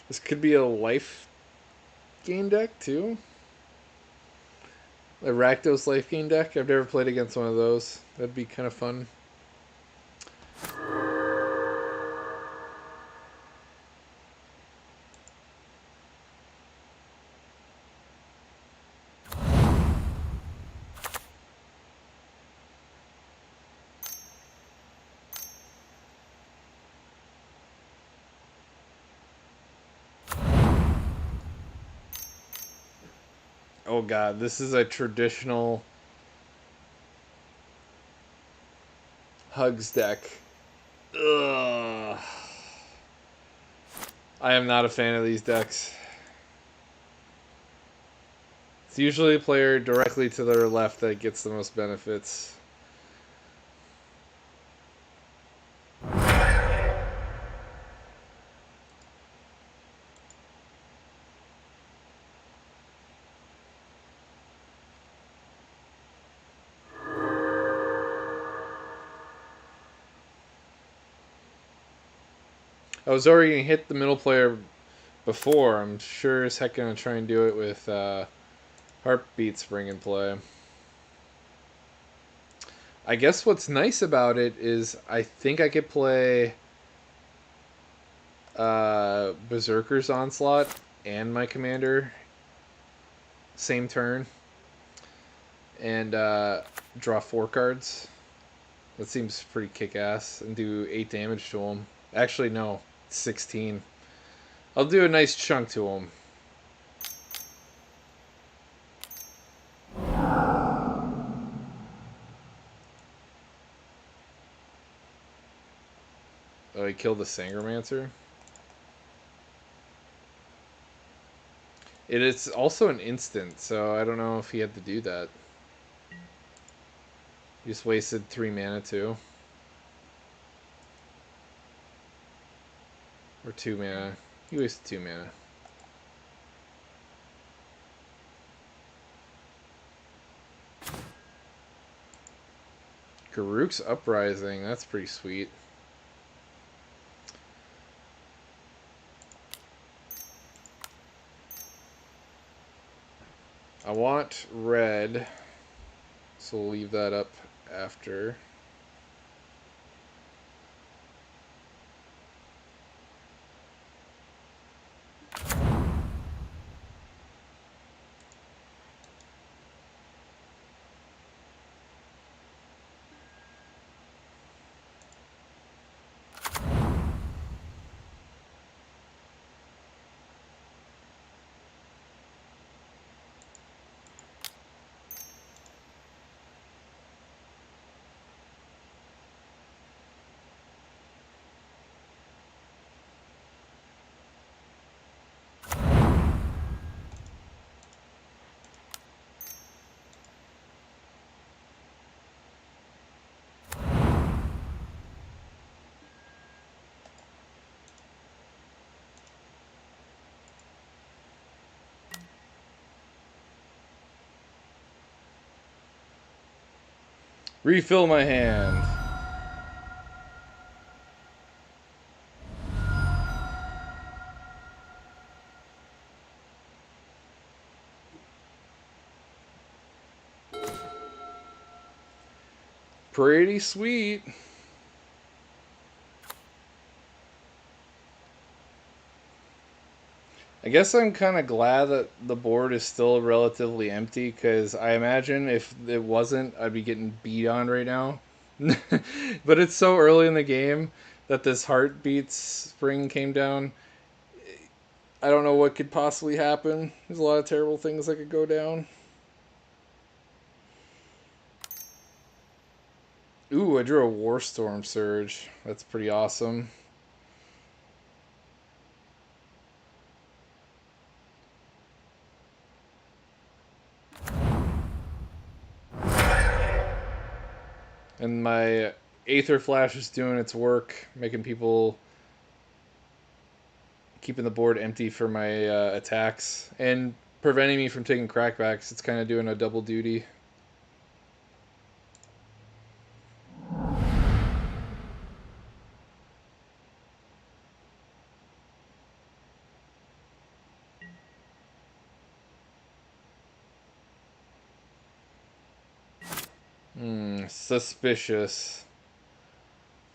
This could be a life gain deck, too. A Rakdos life gain deck. I've never played against one of those. That'd be kind of fun. Oh god, this is a traditional Hugs deck. Ugh. I am not a fan of these decks. It's usually a player directly to their left that gets the most benefits. I was already going to hit the middle player before. I'm sure as heck going to try and do it with Heartbeat Spring in play. I guess what's nice about it is I think I could play Berserker's Onslaught and my commander same turn and draw 4 cards. That seems pretty kick-ass. And do 8 damage to him. Actually, no. 16. I'll do a nice chunk to him. kill the Sangromancer. It is also an instant, so I don't know if he had to do that. He just wasted 3 mana too. Or 2 mana. He wasted 2 mana. Garruk's Uprising, that's pretty sweet. I want red, so we'll leave that up after. Refill my hand. Pretty sweet. I guess I'm kind of glad that the board is still relatively empty, because I imagine if it wasn't, I'd be getting beat on right now. But it's so early in the game that this Heartbeats spring came down. I don't know what could possibly happen. There's a lot of terrible things that could go down. Ooh, I drew a Warstorm Surge. That's pretty awesome. And my Aether Flash is doing its work, making people, keeping the board empty for my attacks, and preventing me from taking crackbacks. It's kind of doing a double duty. Suspicious.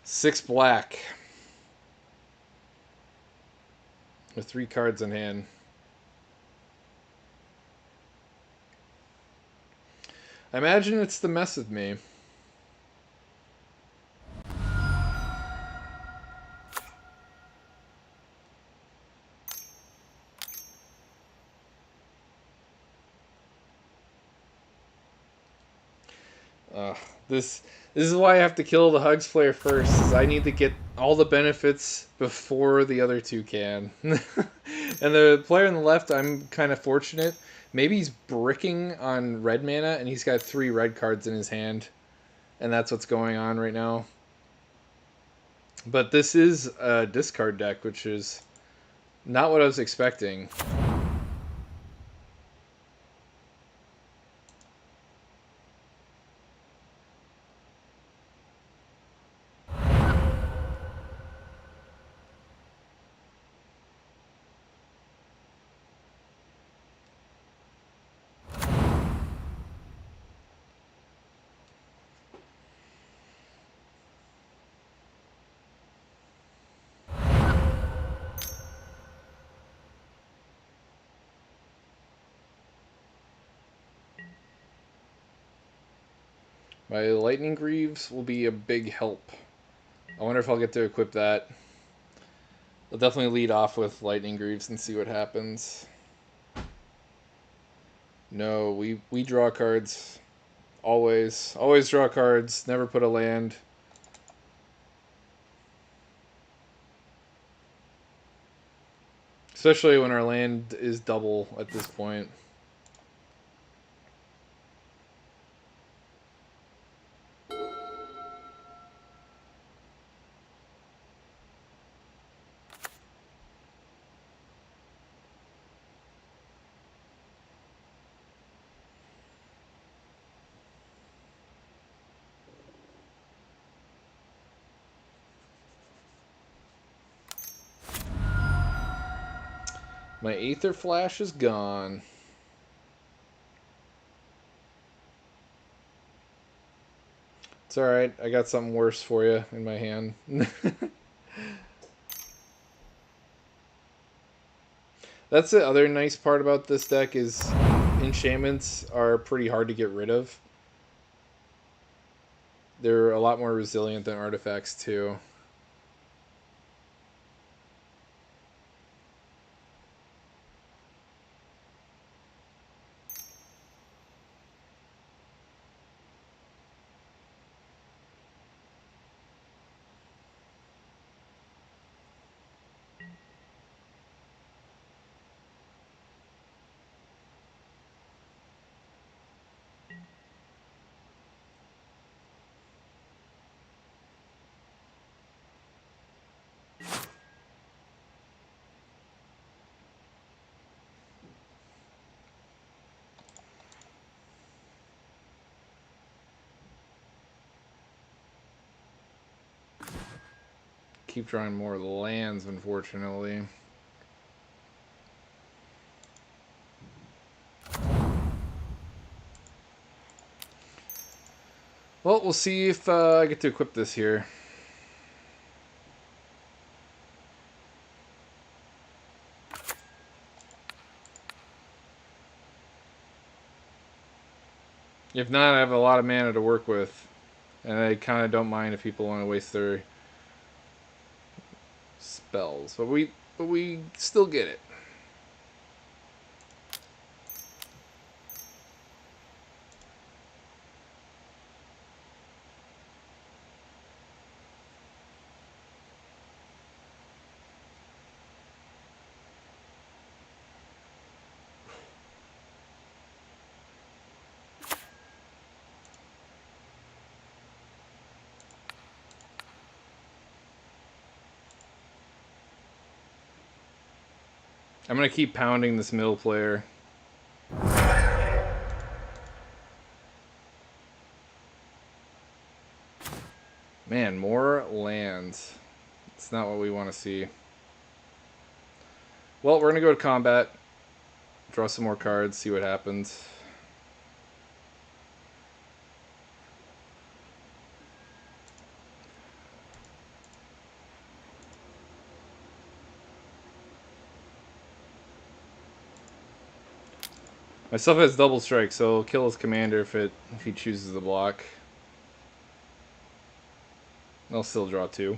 6 black. With 3 cards in hand. I imagine it's the mess with me. This is why I have to kill the Hugs player first, is I need to get all the benefits before the other two can. And the player on the left, I'm kind of fortunate. Maybe he's bricking on red mana, and he's got 3 red cards in his hand. And that's what's going on right now. But this is a discard deck, which is not what I was expecting. My Lightning Greaves will be a big help. I wonder if I'll get to equip that. I'll definitely lead off with Lightning Greaves and see what happens. No, we draw cards. Always. Always draw cards. Never put a land. Especially when our land is double at this point. My Aether Flash is gone. It's alright, I got something worse for you in my hand. That's the other nice part about this deck is enchantments are pretty hard to get rid of. They're a lot more resilient than artifacts too. Keep drawing more lands, unfortunately. Well, we'll see if I get to equip this here. If not, I have a lot of mana to work with. And I kind of don't mind if people want to waste their spells. But we still get it. I'm going to keep pounding this middle player. Man, more lands. It's not what we want to see. Well, we're going to go to combat. Draw some more cards, see what happens. My stuff has double strike, so it'll kill his commander if he chooses the block. I'll still draw 2.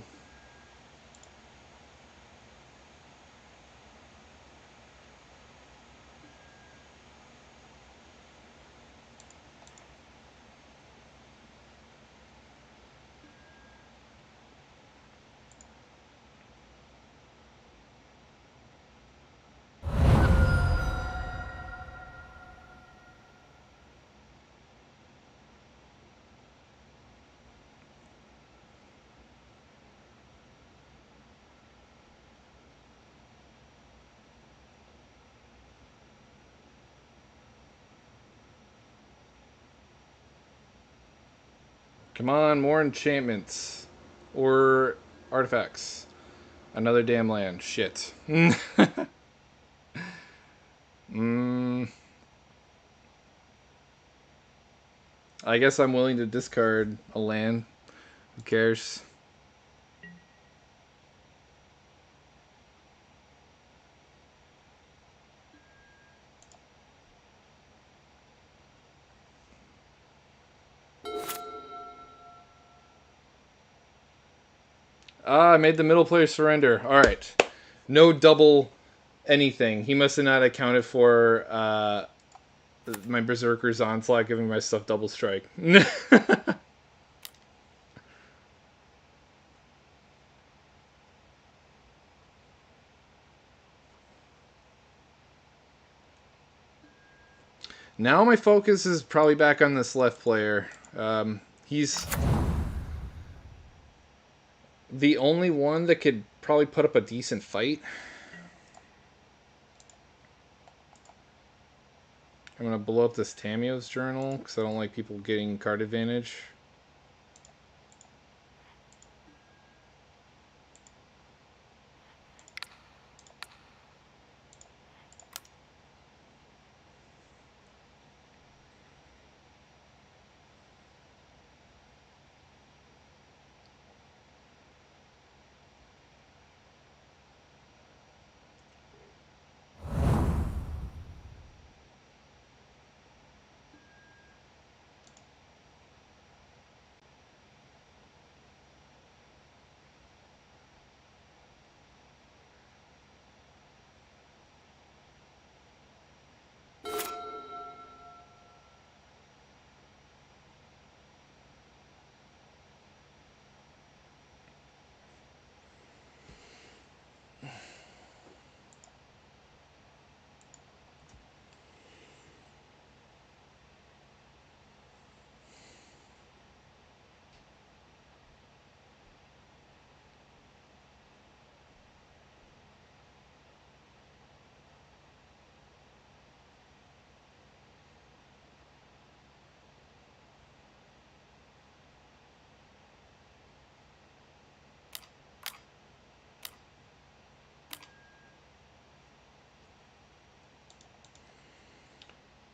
Come on, more enchantments. Or artifacts. Another damn land. Shit. I guess I'm willing to discard a land. Who cares? Ah, I made the middle player surrender. Alright. No double anything. He must have not accounted for my Berserker's Onslaught giving my stuff double strike. Now my focus is probably back on this left player. He's the only one that could probably put up a decent fight. I'm going to blow up this Tamiyo's journal because I don't like people getting card advantage.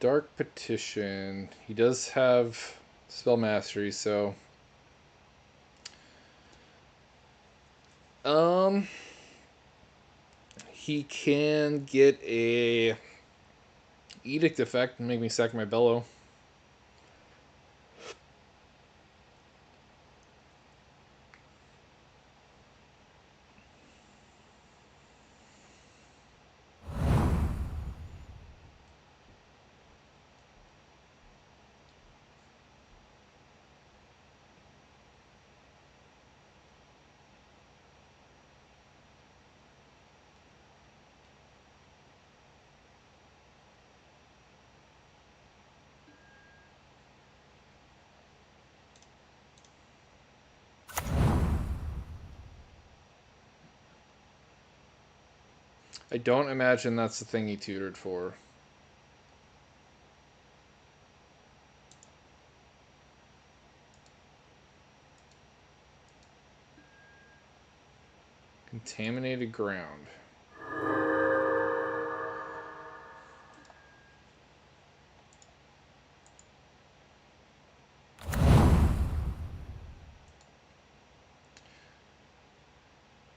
Dark Petition. He does have spell mastery, so he can get a edict effect and make me sack my Bello. I don't imagine that's the thing he tutored for. Contaminated ground.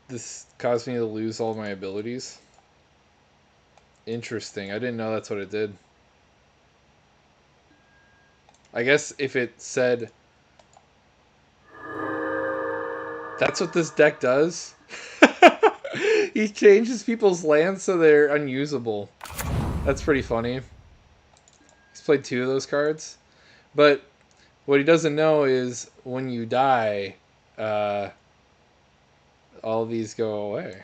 This caused me to lose all my abilities. Interesting. I didn't know that's what it did. I guess if it said that's what this deck does. He changes people's lands so they're unusable. That's pretty funny. He's played 2 of those cards. But what he doesn't know is when you die, all these go away.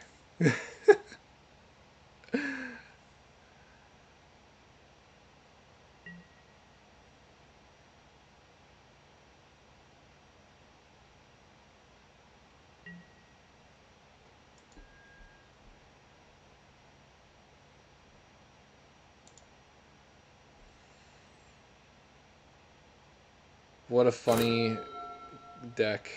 What a funny deck.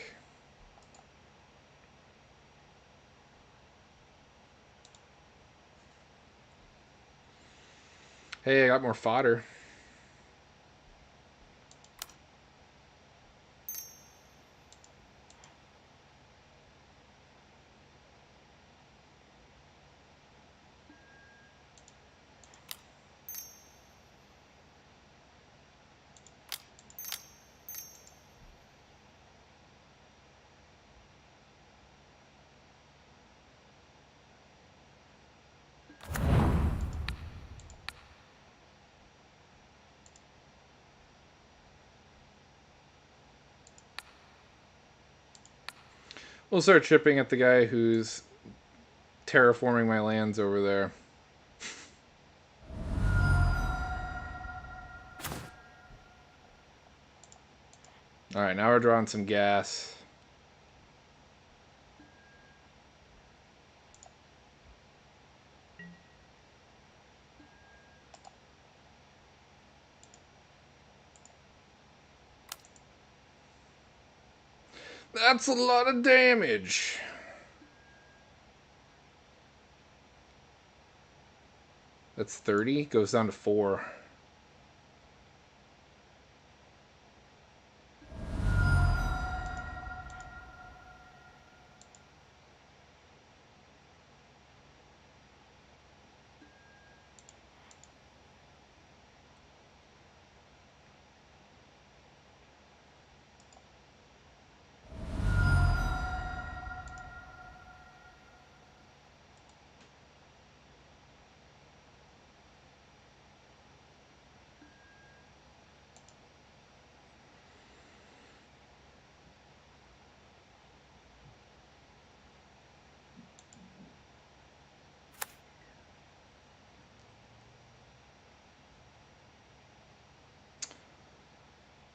Hey, I got more fodder. We'll start chipping at the guy who's terraforming my lands over there. Alright, now we're drawing some gas. That's a lot of damage. That's 30. Goes down to 4.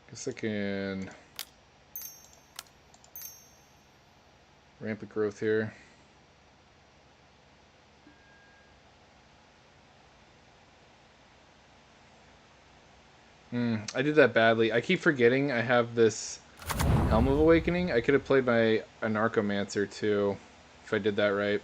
Guess I can rampant growth here. I did that badly. I keep forgetting I have this Helm of Awakening. I could have played my Anarchomancer too, if I did that right.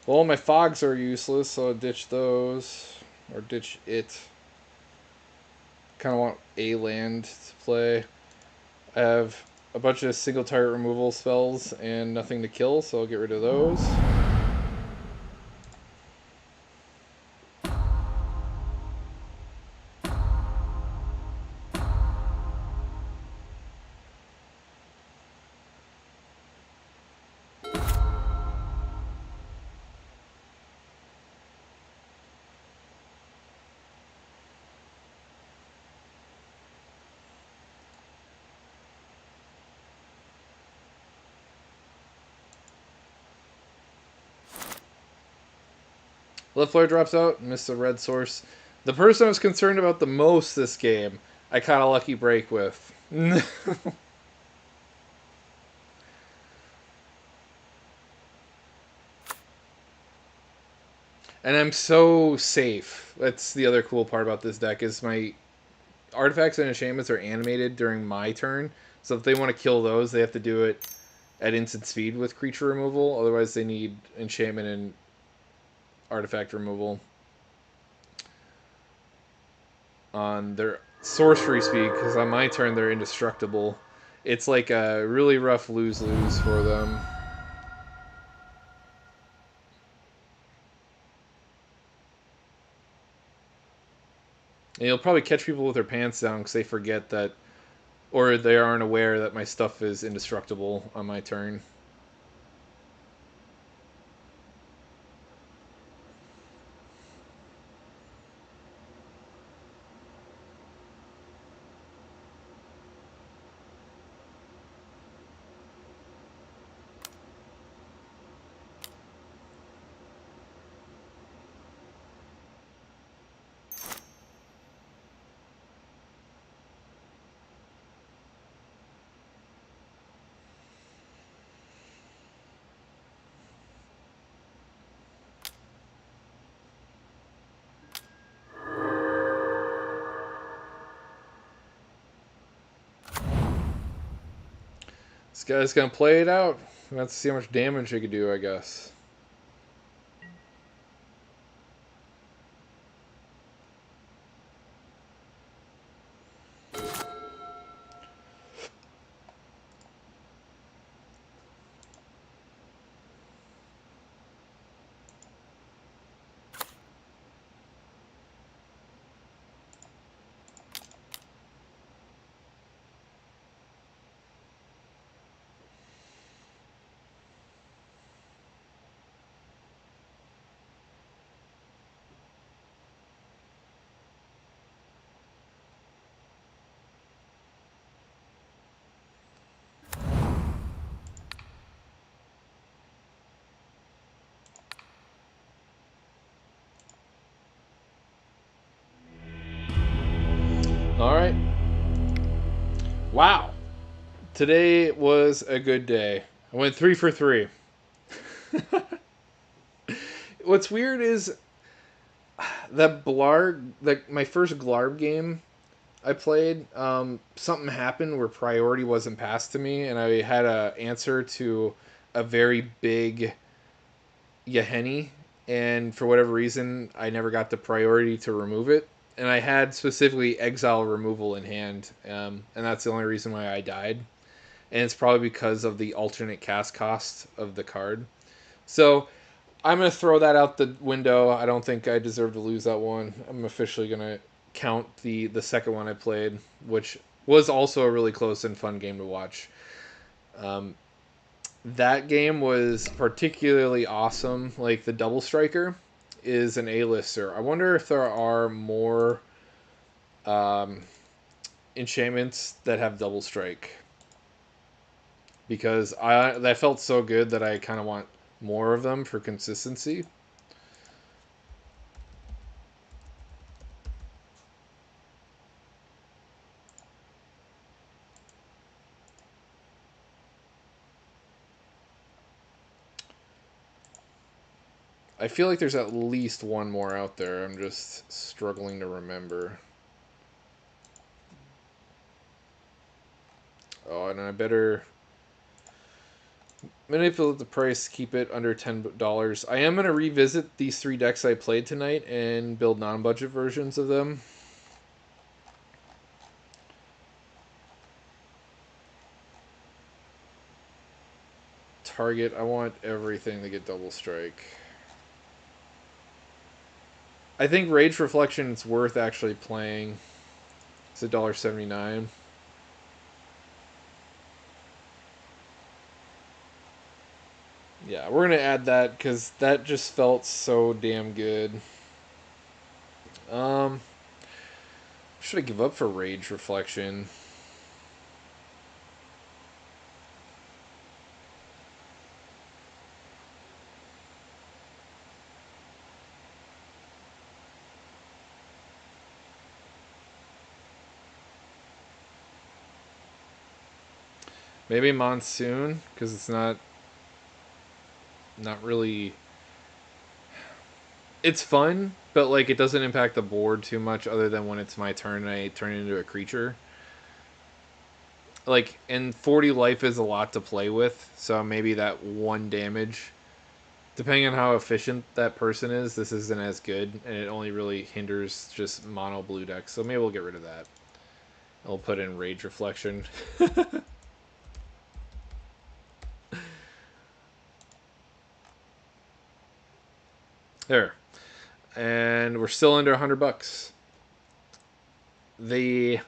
Well, my fogs are useless, so I'll ditch those. Or ditch it. Kind of want a land to play. I have a bunch of single target removal spells and nothing to kill, so I'll get rid of those. Left flare drops out, missed a red source. The person I was concerned about the most this game, I caught a lucky break with. And I'm so safe. That's the other cool part about this deck is my artifacts and enchantments are animated during my turn. So if they want to kill those, they have to do it at instant speed with creature removal. Otherwise, they need enchantment and artifact removal on their sorcery speed, because on my turn they're indestructible. It's like a really rough lose-lose for them. And you'll probably catch people with their pants down because they forget that, or they aren't aware that my stuff is indestructible on my turn. This guy's gonna play it out. Let's see how much damage he can do, I guess. All right. Wow. Today was a good day. I went 3 for 3. What's weird is that Blarg, like my first Glarb game I played, something happened where priority wasn't passed to me, and I had a answer to a very big Yaheni, and for whatever reason, I never got the priority to remove it. And I had specifically exile removal in hand, and that's the only reason why I died. And it's probably because of the alternate cast cost of the card. So I'm gonna throw that out the window. I don't think I deserve to lose that one. I'm officially gonna count the second one I played, which was also a really close and fun game to watch. Um, that game was particularly awesome. Like the Double Striker is an A-lister. I wonder if there are more um, enchantments that have Double Strike, because I that felt so good that I kind of want more of them for consistency. I feel like there's at least one more out there. I'm just struggling to remember. Oh, and I better manipulate the price, keep it under $10. I am going to revisit these 3 decks I played tonight and build non-budget versions of them. Target, I want everything to get double strike. I think Rage Reflection is worth actually playing. It's $1.79. Yeah, we're gonna add that because that just felt so damn good. Um, should I give up for Rage Reflection? Maybe Monsoon because it's not really. It's fun, but like it doesn't impact the board too much, other than when it's my turn and I turn it into a creature. Like, and 40 life is a lot to play with, so maybe that 1 damage, depending on how efficient that person is, this isn't as good, and it only really hinders just mono blue decks. So maybe we'll get rid of that. I'll put in Rage Reflection. There. And we're still under $100. The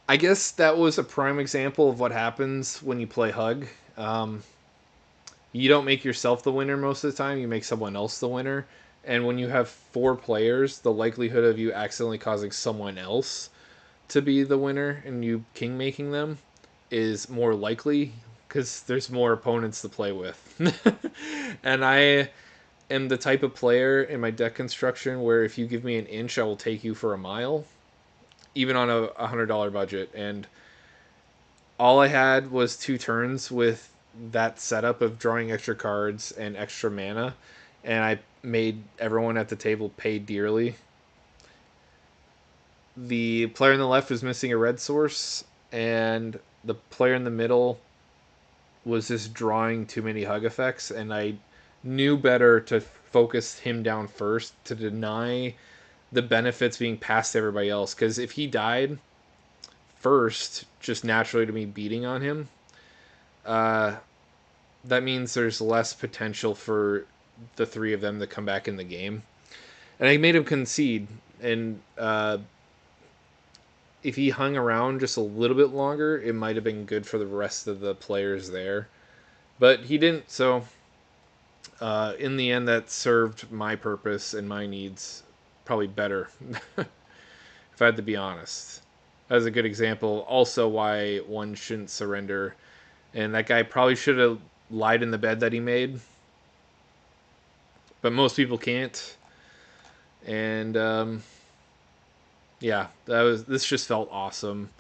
I guess that was a prime example of what happens when you play Hug. You don't make yourself the winner most of the time, you make someone else the winner. And when you have 4 players, the likelihood of you accidentally causing someone else to be the winner and you king making them is more likely because there's more opponents to play with. And I am the type of player in my deck construction where if you give me an inch, I will take you for a mile, even on a $100 budget. And all I had was 2 turns with that setup of drawing extra cards and extra mana, and I made everyone at the table pay dearly. The player on the left was missing a red source, and the player in the middle was just drawing too many hug effects, and I knew better to focus him down first to deny the benefits being passed to everybody else. Because if he died first, just naturally to me beating on him, uh, that means there's less potential for the 3 of them to come back in the game. And I made him concede, and if he hung around just a little bit longer, it might have been good for the rest of the players there. But he didn't, so in the end, that served my purpose and my needs probably better, if I had to be honest. As a good example, also why one shouldn't surrender. And that guy probably should have lied in the bed that he made, but most people can't. And Yeah, this just felt awesome.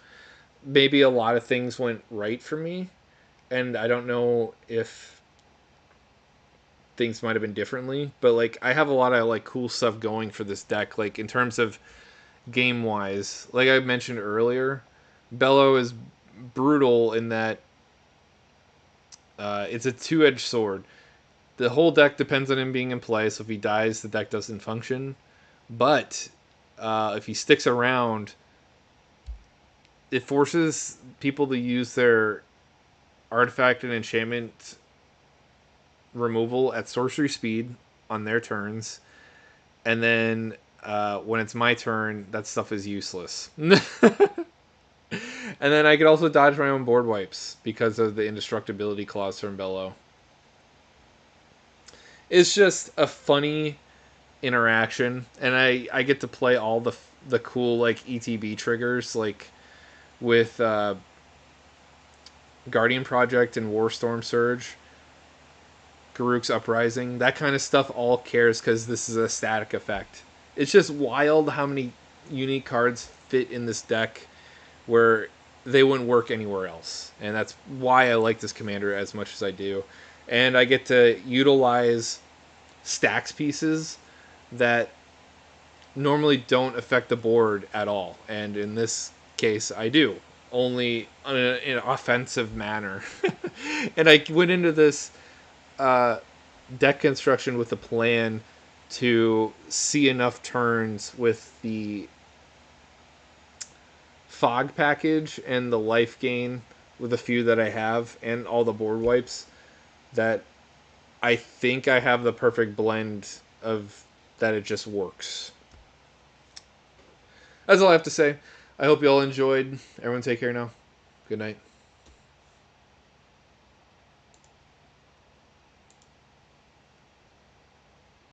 Maybe a lot of things went right for me, and I don't know if things might have been differently, but like I have a lot of like cool stuff going for this deck, like in terms of game wise. Like I mentioned earlier, Bello is brutal in that it's a two-edged sword. The whole deck depends on him being in play, so if he dies, the deck doesn't function. But if he sticks around, it forces people to use their artifact and enchantment removal at sorcery speed on their turns, and then when it's my turn, that stuff is useless. And then I could also dodge my own board wipes because of the indestructibility clause from Bello. It's just a funny interaction, and I get to play all the cool like ETB triggers like with Guardian Project and Warstorm Surge, Garruk's Uprising, that kind of stuff all cares because this is a static effect. It's just wild how many unique cards fit in this deck where they wouldn't work anywhere else. And that's why I like this commander as much as I do. And I get to utilize stacks pieces that normally don't affect the board at all. And in this case, I do. Only in an offensive manner. And I went into this uh, deck construction with a plan to see enough turns with the fog package and the life gain with a few that I have and all the board wipes that I think I have the perfect blend of that it just works. That's all I have to say. I hope you all enjoyed. Everyone take care now. Good night.